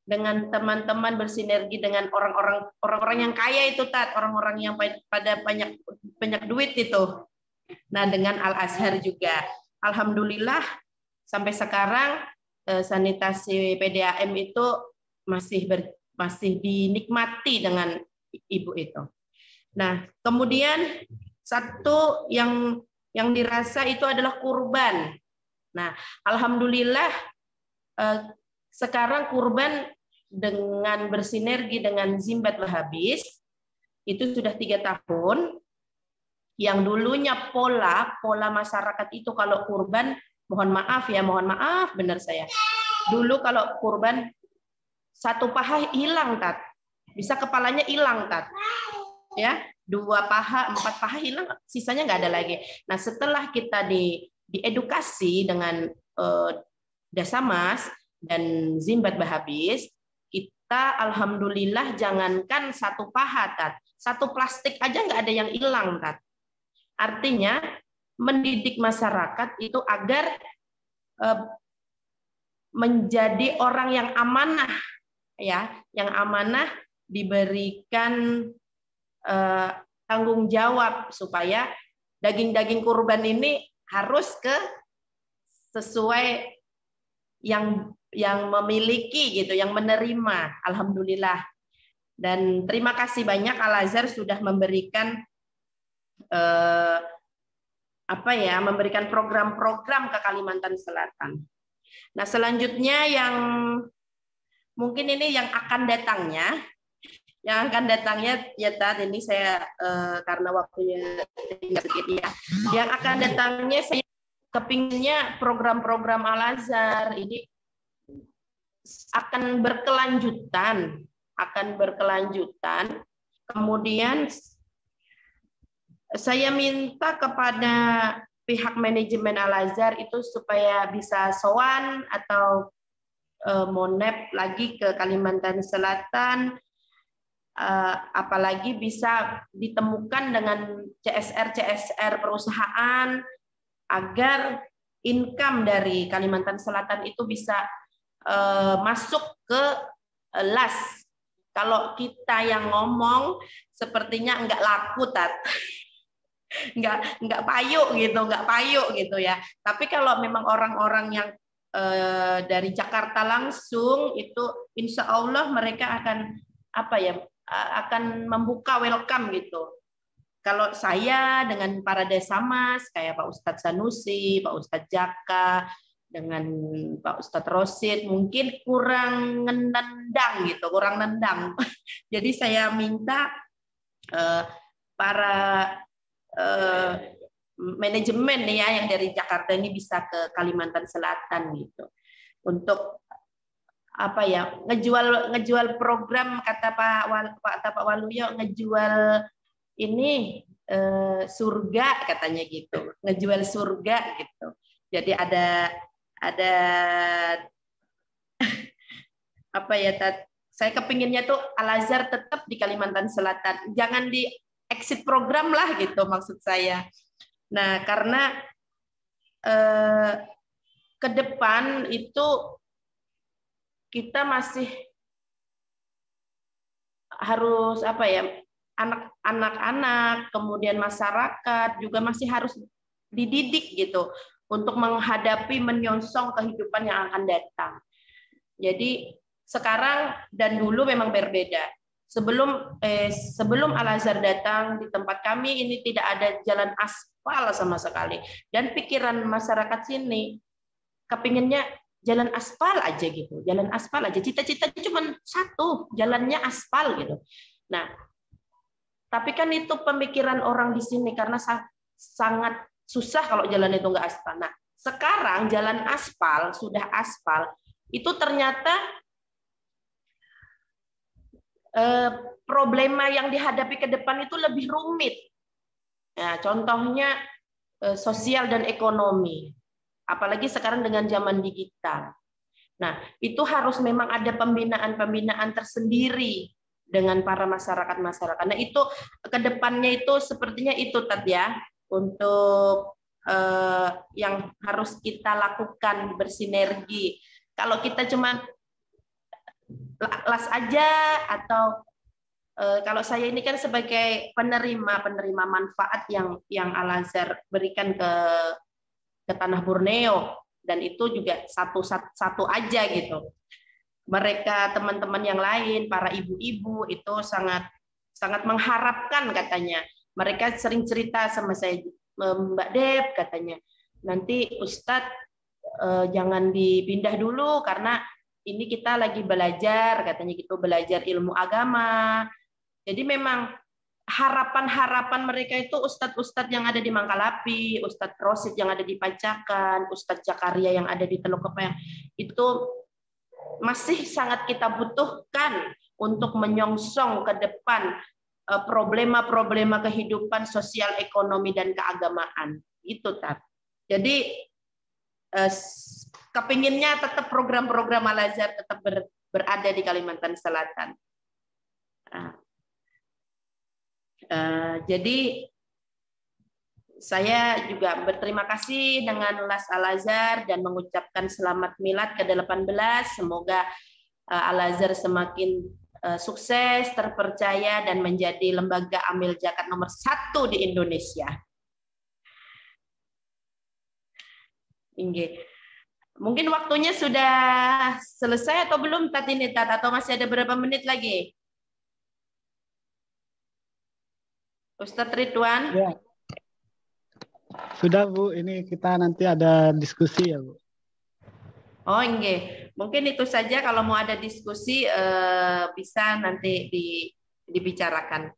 dengan teman-teman bersinergi dengan orang-orang yang kaya itu, orang-orang yang pada banyak duit itu. Nah, dengan Al-Azhar juga, alhamdulillah sampai sekarang sanitasi PDAM itu masih dinikmati dengan ibu itu. Nah, kemudian satu yang dirasa itu adalah kurban. Nah, alhamdulillah sekarang kurban dengan bersinergi dengan Zimbat Wahabis itu sudah 3 tahun. Yang dulunya pola masyarakat itu kalau kurban, mohon maaf benar saya. Dulu kalau kurban 1 paha hilang, Tat. Bisa kepalanya hilang, Tat. Ya, 2 paha, 4 paha hilang, sisanya nggak ada lagi. Nah, setelah kita diedukasi dengan Dasamas dan Zimbat Wahabis, kita alhamdulillah jangankan 1 paha, Tat. 1 plastik aja nggak ada yang hilang, Tat. Artinya mendidik masyarakat itu agar menjadi orang yang amanah, ya, yang amanah, diberikan tanggung jawab supaya daging-daging kurban ini harus sesuai yang memiliki gitu, yang menerima. Alhamdulillah. Dan terima kasih banyak Al-Azhar sudah memberikan memberikan program-program ke Kalimantan Selatan. Nah, selanjutnya yang mungkin ini yang akan datangnya ya Tad, ini saya karena waktunya sedikit ya. Yang akan datangnya saya kepinginnya program-program Al-Azhar ini akan berkelanjutan. Kemudian saya minta kepada pihak manajemen Al-Azhar itu supaya bisa sowan atau monep lagi ke Kalimantan Selatan, apalagi bisa ditemukan dengan CSR perusahaan agar income dari Kalimantan Selatan itu bisa masuk ke LAS. Kalau kita yang ngomong sepertinya enggak laku, Tat. Enggak payu gitu ya. Tapi kalau memang orang-orang yang dari Jakarta langsung itu insya Allah mereka akan membuka welcome gitu. Kalau saya dengan para Dasamas kayak Pak Ustadz Sanusi, Pak Ustadz Jaka, dengan Pak Ustadz Rosid mungkin kurang nendang. Jadi saya minta para manajemen ya yang dari Jakarta ini bisa ke Kalimantan Selatan gitu untuk ngejual program, kata Pak Waluyo, ngejual ini surga katanya gitu, ngejual surga gitu. Jadi ada saya kepinginnya tuh Al-Azhar tetap di Kalimantan Selatan, jangan di exit program lah gitu maksud saya. Nah, karena ke depan itu kita masih harus apa ya, anak-anak, kemudian masyarakat juga masih harus dididik gitu untuk menghadapi menyongsong kehidupan yang akan datang. Jadi sekarang dan dulu memang berbeda. Sebelum Al-Azhar datang di tempat kami ini tidak ada jalan aspal sama sekali. Dan pikiran masyarakat sini kepinginnya jalan aspal aja gitu, jalan aspal aja. Cita-citanya cuma satu, jalannya aspal gitu. Nah, tapi kan itu pemikiran orang di sini karena sangat susah kalau jalan itu nggak aspal. Nah, sekarang jalan aspal sudah aspal itu ternyata problema yang dihadapi ke depan itu lebih rumit. Nah, contohnya sosial dan ekonomi. Apalagi sekarang dengan zaman digital. Nah, itu harus memang ada pembinaan-pembinaan tersendiri dengan para masyarakat-masyarakat. Nah, itu ke depannya itu sepertinya itu tadi ya, untuk yang harus kita lakukan bersinergi. Kalau kita cuma las aja atau kalau saya ini kan sebagai penerima manfaat yang Al-Azhar berikan ke tanah Borneo, dan itu juga satu aja gitu. Mereka teman-teman yang lain, para ibu-ibu itu sangat mengharapkan katanya. Mereka sering cerita sama saya, Mbak Dep katanya, nanti Ustadz jangan dipindah dulu karena ini kita lagi belajar katanya gitu, belajar ilmu agama. Jadi memang harapan mereka itu ustadz-ustadz yang ada di Mangkalapi, Ustadz Rosid yang ada di Pacakan, Ustadz Jakaria yang ada di Teluk Kepayang, itu masih sangat kita butuhkan untuk menyongsong ke depan problema-problema kehidupan sosial, ekonomi, dan keagamaan. Itu, Tat. Jadi kepinginnya tetap program-program Al-Azhar tetap berada di Kalimantan Selatan. Jadi saya juga berterima kasih dengan Las Al-Azhar dan mengucapkan selamat milad ke-18. Semoga Al-Azhar semakin sukses, terpercaya, dan menjadi lembaga amil zakat nomor 1 di Indonesia. Mungkin waktunya sudah selesai atau belum, Tat, ini, Tat? Atau masih ada berapa menit lagi? Ustadz Ridwan? Ya. Sudah, Bu. Ini kita nanti ada diskusi ya, Bu. Oh, enggak. Mungkin itu saja. Kalau mau ada diskusi bisa nanti dibicarakan.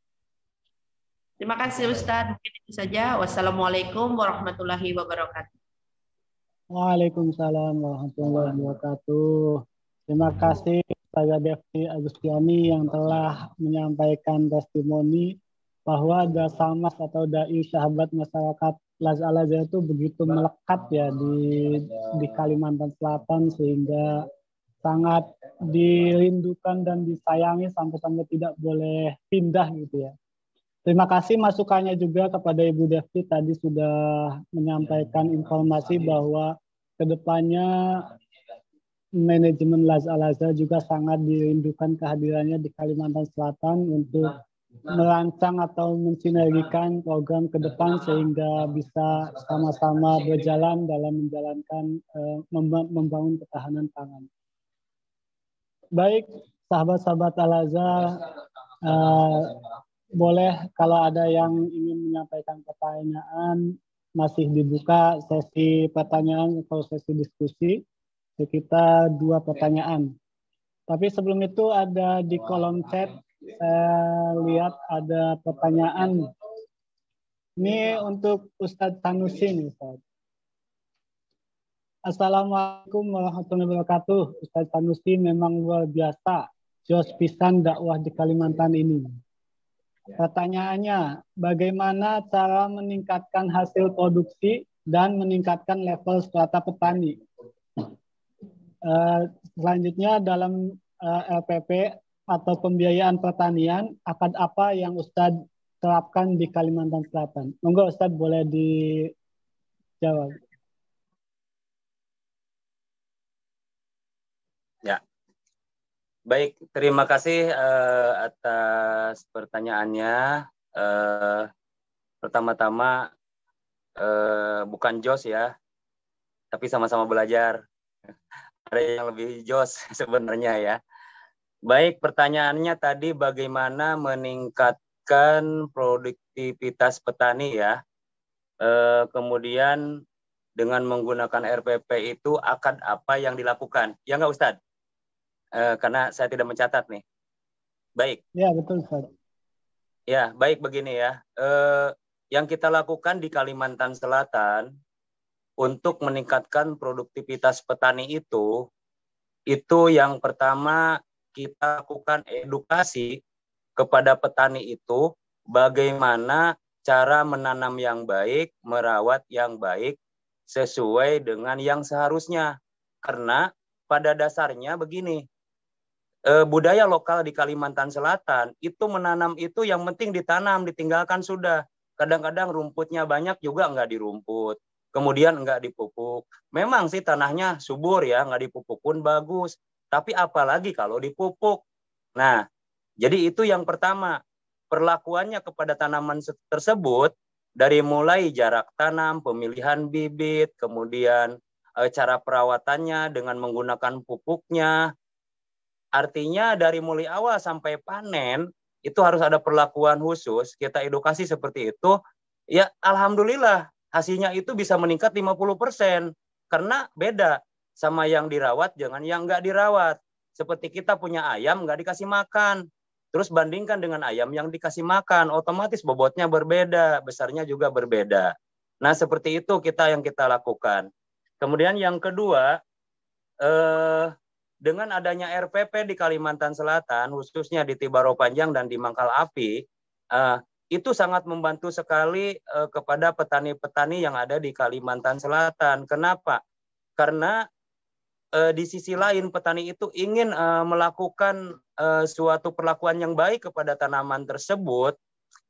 Terima kasih, Ustadz. Mungkin itu saja. Wassalamualaikum warahmatullahi wabarakatuh. Waalaikumsalam warahmatullahi wabarakatuh. Terima kasih Ustazah Devti Agustiani yang telah menyampaikan testimoni bahwa Dasamas atau dai sahabat masyarakat Las Al-Azhar itu begitu melekat ya di Kalimantan Selatan sehingga sangat dirindukan dan disayangi sampai-sampai tidak boleh pindah gitu ya. Terima kasih masukannya juga kepada Ibu Devti, tadi sudah menyampaikan informasi bahwa kedepannya manajemen Las Al-Azhar juga sangat dirindukan kehadirannya di Kalimantan Selatan untuk merancang atau mensinergikan program ke depan sehingga bisa sama-sama berjalan dalam menjalankan membangun ketahanan pangan. Baik, sahabat-sahabat Al-Azhar, boleh kalau ada yang ingin menyampaikan pertanyaan, masih dibuka sesi pertanyaan atau sesi diskusi, sekitar 2 pertanyaan. Tapi sebelum itu ada di kolom chat, saya lihat ada pertanyaan. Ini untuk Ustadz Sanusi nih, Ustadz. Assalamualaikum warahmatullahi wabarakatuh. Ustadz Sanusi memang luar biasa. Jos pisan dakwah di Kalimantan ini. Pertanyaannya, bagaimana cara meningkatkan hasil produksi dan meningkatkan level strata petani? Selanjutnya dalam LPP atau pembiayaan pertanian, akan apa yang Ustadz terapkan di Kalimantan Selatan? Monggo Ustadz boleh dijawab. Baik, terima kasih atas pertanyaannya. Pertama-tama bukan jos ya, tapi sama-sama belajar. Ada yang lebih jos sebenarnya ya. Baik, pertanyaannya tadi bagaimana meningkatkan produktivitas petani ya. Kemudian dengan menggunakan RPP itu akan apa yang dilakukan? Ya nggak Ustadz? Karena saya tidak mencatat nih. Baik. Ya, betul Ustaz. Ya, baik begini ya. Yang kita lakukan di Kalimantan Selatan untuk meningkatkan produktivitas petani itu yang pertama kita lakukan edukasi kepada petani itu bagaimana cara menanam yang baik, merawat yang baik sesuai dengan yang seharusnya. Karena pada dasarnya begini, budaya lokal di Kalimantan Selatan itu menanam itu yang penting ditanam, ditinggalkan sudah. Kadang-kadang rumputnya banyak juga nggak dirumput, kemudian nggak dipupuk. Memang sih tanahnya subur ya, nggak dipupuk pun bagus. Tapi apalagi kalau dipupuk. Nah, jadi itu yang pertama. Perlakuannya kepada tanaman tersebut dari mulai jarak tanam, pemilihan bibit, kemudian cara perawatannya dengan menggunakan pupuknya. Artinya dari mulai awal sampai panen itu harus ada perlakuan khusus, kita edukasi seperti itu. Ya alhamdulillah hasilnya itu bisa meningkat 50% karena beda sama yang dirawat dengan yang nggak dirawat. Seperti kita punya ayam nggak dikasih makan, terus bandingkan dengan ayam yang dikasih makan, otomatis bobotnya berbeda, besarnya juga berbeda. Nah seperti itu yang kita lakukan. Kemudian yang kedua, dengan adanya RPP di Kalimantan Selatan, khususnya di Tibaro Panjang dan di Mangkal Api, itu sangat membantu sekali kepada petani-petani yang ada di Kalimantan Selatan. Kenapa? Karena di sisi lain petani itu ingin melakukan suatu perlakuan yang baik kepada tanaman tersebut,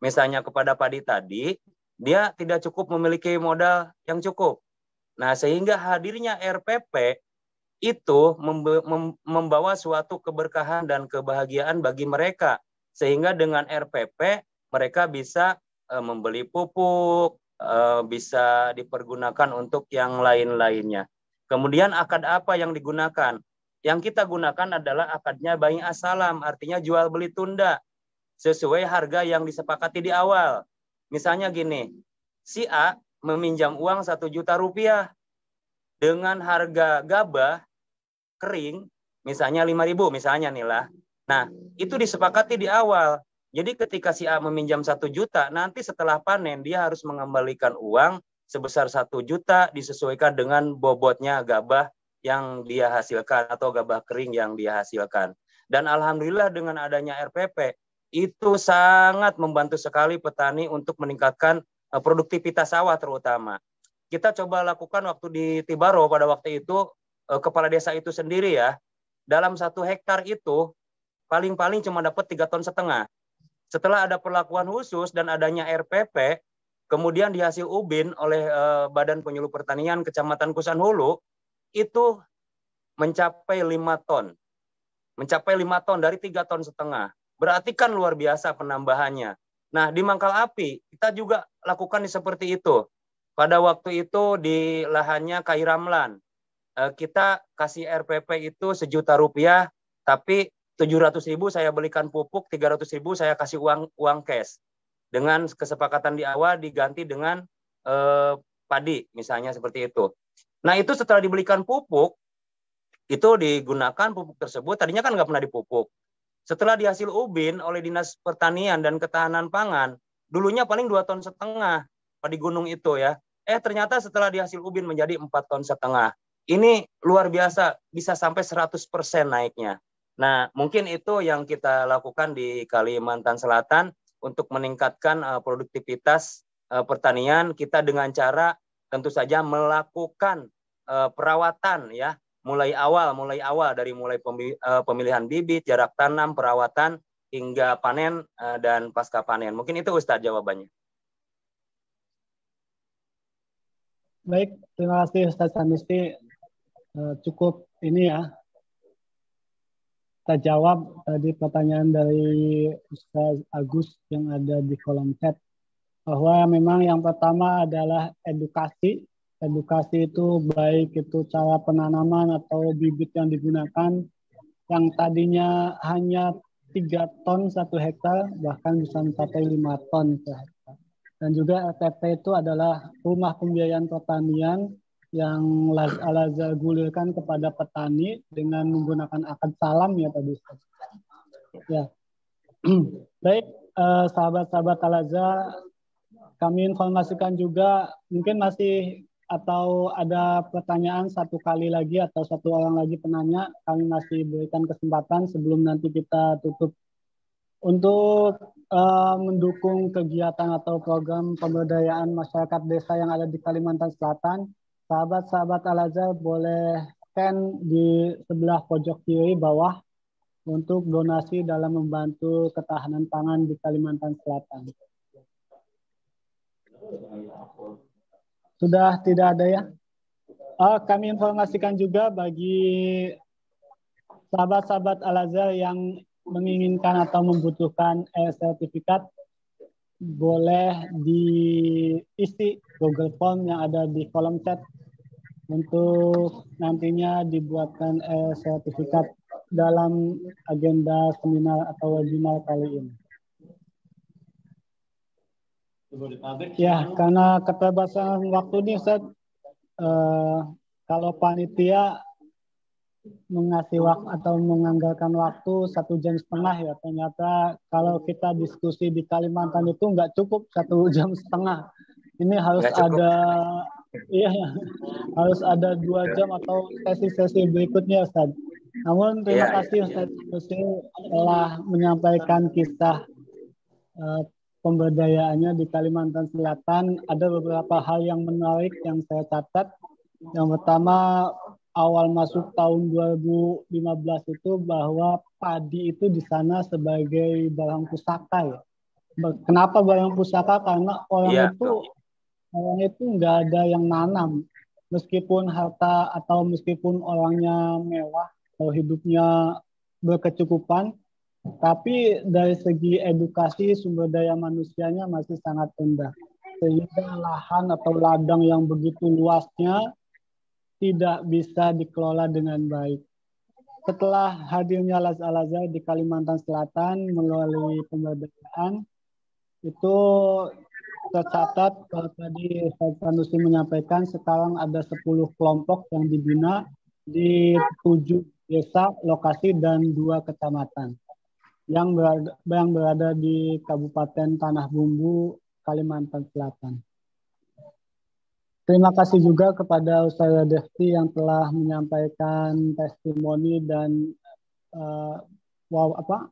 misalnya kepada padi tadi, dia tidak cukup memiliki modal yang cukup. Nah, sehingga hadirnya RPP itu membawa suatu keberkahan dan kebahagiaan bagi mereka. Sehingga dengan RPP mereka bisa membeli pupuk, bisa dipergunakan untuk yang lain-lainnya. Kemudian akad apa yang digunakan? Yang kita gunakan adalah akadnya bai asalam, artinya jual beli tunda sesuai harga yang disepakati di awal. Misalnya gini, si A meminjam uang 1 juta rupiah dengan harga gabah kering, misalnya 5.000 misalnya nih lah. Nah, itu disepakati di awal. Jadi ketika si A meminjam 1 juta, nanti setelah panen dia harus mengembalikan uang sebesar 1 juta disesuaikan dengan bobotnya gabah yang dia hasilkan atau gabah kering yang dia hasilkan. Dan alhamdulillah dengan adanya RPP, itu sangat membantu sekali petani untuk meningkatkan produktivitas sawah terutama. Kita coba lakukan waktu di Tibaro pada waktu itu, kepala desa itu sendiri ya, dalam 1 hektar itu paling-paling cuma dapat 3,5 ton. Setelah ada perlakuan khusus dan adanya RPP, kemudian dihasil ubin oleh Badan Penyuluh Pertanian Kecamatan Kusan Hulu, itu mencapai 5 ton. Mencapai 5 ton dari 3,5 ton. Berarti kan luar biasa penambahannya. Nah, di Mangkal Api, kita juga lakukan seperti itu. Pada waktu itu di lahannya Kairamlan, kita kasih RPP itu 1 juta rupiah, tapi 700.000 saya belikan pupuk, 300.000 saya kasih uang cash. Dengan kesepakatan di awal diganti dengan padi, misalnya seperti itu. Nah itu setelah dibelikan pupuk, itu digunakan pupuk tersebut, tadinya kan nggak pernah dipupuk. Setelah dihasil ubin oleh Dinas Pertanian dan Ketahanan Pangan, dulunya paling 2,5 ton padi gunung itu ya. Ternyata setelah dihasil ubin menjadi 4,5 ton. Ini luar biasa, bisa sampai 100% naiknya. Nah, mungkin itu yang kita lakukan di Kalimantan Selatan untuk meningkatkan produktivitas pertanian kita dengan cara tentu saja melakukan perawatan ya, mulai awal dari pemilihan bibit, jarak tanam, perawatan hingga panen dan pasca panen. Mungkin itu Ustadz jawabannya. Baik, terima kasih Ustaz Samisti. Cukup ini ya, kita jawab tadi pertanyaan dari Ustaz Agus yang ada di kolom chat, bahwa memang yang pertama adalah edukasi. Edukasi itu baik itu cara penanaman atau bibit yang digunakan, yang tadinya hanya 3 ton 1 hektar, bahkan bisa mencapai 5 ton per hektar. Dan juga RTP itu adalah rumah pembiayaan pertanian yang Al-Azhar gulirkan kepada petani dengan menggunakan akad salam ya tadi. Ya. Baik, sahabat-sahabat Al-Azhar, kami informasikan juga mungkin masih atau ada pertanyaan satu kali lagi atau satu orang lagi penanya, kami masih berikan kesempatan sebelum nanti kita tutup. Untuk mendukung kegiatan atau program pemberdayaan masyarakat desa yang ada di Kalimantan Selatan, sahabat-sahabat Al-Azhar boleh scan di sebelah pojok kiri bawah untuk donasi dalam membantu ketahanan pangan di Kalimantan Selatan. Sudah tidak ada ya? Kami informasikan juga bagi sahabat-sahabat Al-Azhar yang menginginkan atau membutuhkan sertifikat, boleh diisi Google Form yang ada di kolom chat untuk nantinya dibuatkan sertifikat dalam agenda seminar atau webinar kali ini. Ya, karena keterbatasan waktu ini, Ustaz, kalau panitia mengasih waktu atau menganggarkan waktu 1,5 jam ya, ternyata kalau kita diskusi di Kalimantan itu nggak cukup 1,5 jam. Ini harus ada, iya, harus ada 2 jam atau sesi-sesi berikutnya, Ustaz. Namun terima kasih Ustaz telah menyampaikan kisah pemberdayaannya di Kalimantan Selatan. Ada beberapa hal yang menarik yang saya catat. Yang pertama, awal masuk tahun 2015 itu bahwa padi itu di sana sebagai barang pusaka ya. Kenapa barang pusaka? Karena orang itu nggak ada yang nanam. Meskipun harta atau meskipun orangnya mewah atau hidupnya berkecukupan, tapi dari segi edukasi sumber daya manusianya masih sangat rendah. Sehingga lahan atau ladang yang begitu luasnya tidak bisa dikelola dengan baik. Setelah hadirnya Al-Azhar di Kalimantan Selatan melalui pemberdayaan, itu tercatat kalau tadi Ustaz Sanusi menyampaikan sekarang ada 10 kelompok yang dibina di 7 desa, lokasi, dan 2 kecamatan yang berada di Kabupaten Tanah Bumbu, Kalimantan Selatan. Terima kasih juga kepada Ustaz Defti yang telah menyampaikan testimoni dan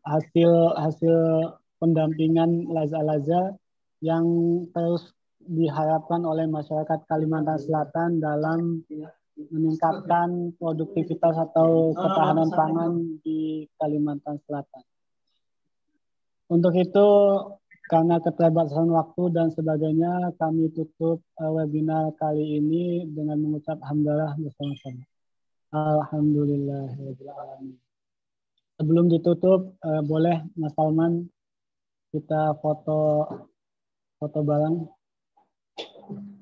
hasil pendampingan Al-Azhar yang terus diharapkan oleh masyarakat Kalimantan Selatan dalam meningkatkan produktivitas atau ketahanan pangan di Kalimantan Selatan. Untuk itu, karena keterbatasan waktu dan sebagainya, kami tutup webinar kali ini dengan mengucap hamdalah bersama-sama. Alhamdulillahirrahmanirrahim. Sebelum ditutup, boleh Mas Salman kita foto bareng.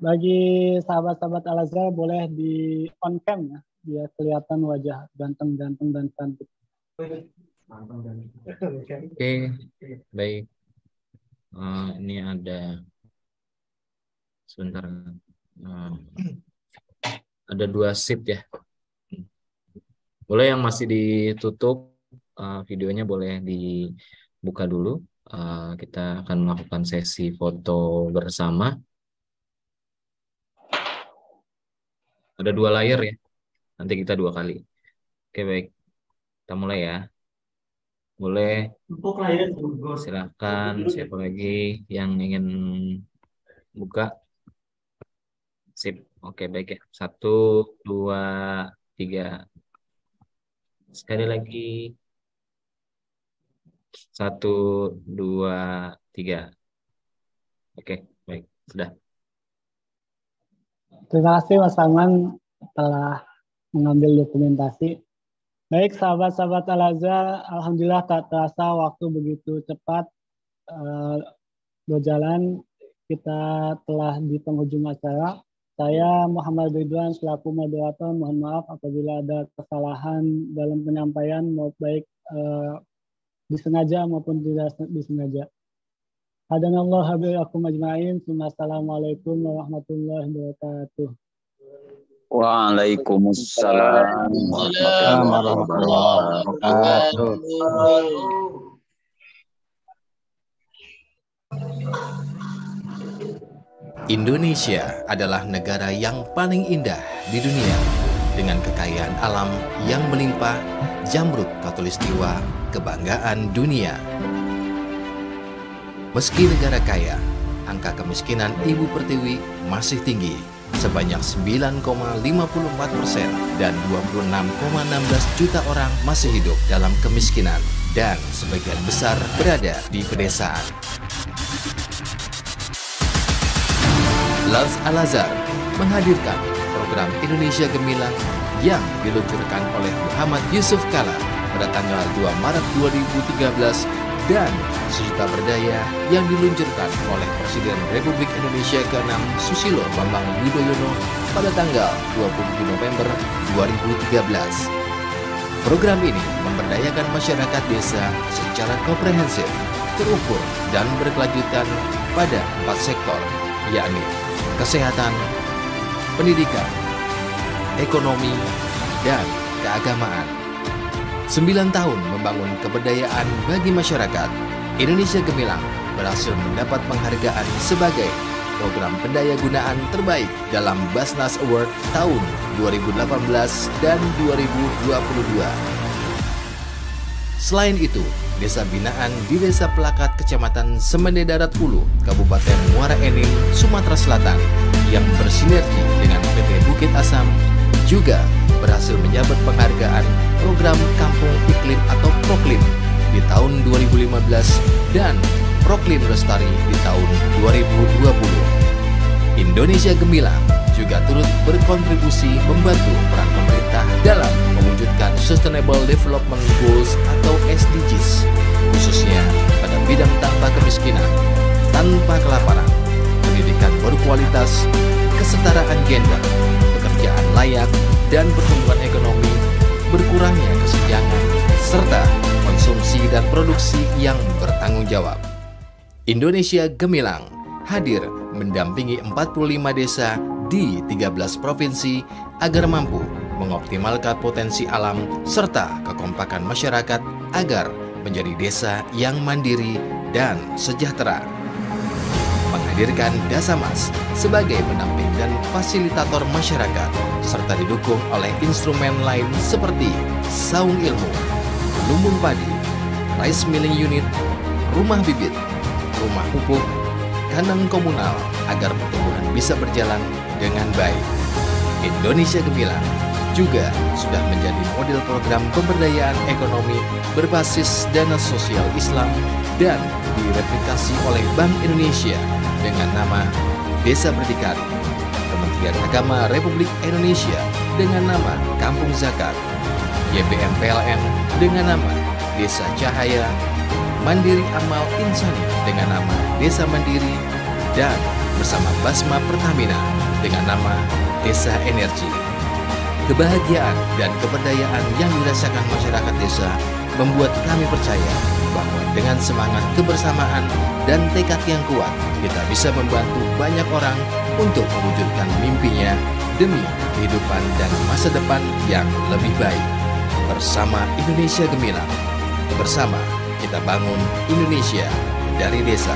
Bagi sahabat-sahabat Al-Azhar boleh di on cam ya, biar kelihatan wajah ganteng-ganteng dan cantik. Oke, baik. Ini ada sebentar. Ada 2 shift ya. Boleh yang masih ditutup videonya boleh dibuka dulu. Kita akan melakukan sesi foto bersama. Ada 2 layar ya. Nanti kita 2 kali. Oke, baik. Kita mulai ya. Boleh, silakan siapa lagi yang ingin buka. Sip, oke baik ya. 1, 2, 3. Sekali lagi. 1, 2, 3. Oke, baik, sudah. Terima kasih Mas Salman telah mengambil dokumentasi. Baik, sahabat-sahabat Al-Azhar, alhamdulillah tak terasa waktu begitu cepat berjalan. Kita telah di penghujung acara. Saya Muhammad Ridwan selaku moderator, mohon maaf apabila ada kesalahan dalam penyampaian, baik disengaja maupun tidak disengaja. Hadanallahu habibakum ajma'in. Assalamualaikum warahmatullahi wabarakatuh. Waalaikumsalam warahmatullahi wabarakatuh. Indonesia adalah negara yang paling indah di dunia dengan kekayaan alam yang melimpah, jamrut khatulistiwa, kebanggaan dunia. Meski negara kaya, angka kemiskinan Ibu Pertiwi masih tinggi, sebanyak 9,54% dan 26,16 juta orang masih hidup dalam kemiskinan dan sebagian besar berada di pedesaan. Lals Al-Azhar menghadirkan program Indonesia Gemilang yang diluncurkan oleh Muhammad Yusuf Kala pada tanggal 2 Maret 2013 dan Sejuta Berdaya yang diluncurkan oleh Presiden Republik Indonesia ke-6 Susilo Bambang Yudhoyono pada tanggal 27 November 2013. Program ini memberdayakan masyarakat desa secara komprehensif, terukur, dan berkelanjutan pada 4 sektor, yakni kesehatan, pendidikan, ekonomi, dan keagamaan. 9 tahun membangun keberdayaan bagi masyarakat, Indonesia Gemilang berhasil mendapat penghargaan sebagai program pendayagunaan terbaik dalam Basnas Award tahun 2018 dan 2022. Selain itu, Desa Binaan di Desa Pelakat, Kecamatan Semende Darat Ulu, Kabupaten Muara Enim, Sumatera Selatan, yang bersinergi dengan PT Bukit Asam, juga berhasil menyabet penghargaan program Kampung Iklim atau Proklim di tahun 2015 dan Proklim Lestari di tahun 2020. Indonesia Gemilang juga turut berkontribusi membantu peran pemerintah dalam mewujudkan Sustainable Development Goals atau SDGs, khususnya pada bidang tanpa kemiskinan, tanpa kelaparan, pendidikan berkualitas, kesetaraan gender, pekerjaan layak, dan pertumbuhan ekonomi, berkurangnya kesenjangan, serta konsumsi dan produksi yang bertanggung jawab. Indonesia Gemilang hadir mendampingi 45 desa di 13 provinsi agar mampu mengoptimalkan potensi alam serta kekompakan masyarakat agar menjadi desa yang mandiri dan sejahtera. Menghadirkan Dasamas sebagai pendamping dan fasilitator masyarakat serta didukung oleh instrumen lain seperti Saung Ilmu, Lumbung Padi, Rice Milling Unit, Rumah Bibit, Rumah Pupuk, Kandang Komunal agar pertumbuhan bisa berjalan dengan baik. Indonesia Gemilang juga sudah menjadi model program pemberdayaan ekonomi berbasis dana sosial Islam dan direplikasi oleh Bank Indonesia dengan nama Desa Berdikari, Kementerian Agama Republik Indonesia dengan nama Kampung Zakat, YBM PLN dengan nama Desa Cahaya, Mandiri Amal Insani dengan nama Desa Mandiri, dan bersama Basma Pertamina dengan nama Desa Energi. Kebahagiaan dan keberdayaan yang dirasakan masyarakat desa membuat kami percaya bahwa dengan semangat kebersamaan dan tekad yang kuat, kita bisa membantu banyak orang untuk mewujudkan mimpinya demi kehidupan dan masa depan yang lebih baik. Bersama Indonesia Gemilang, bersama kita bangun Indonesia dari desa.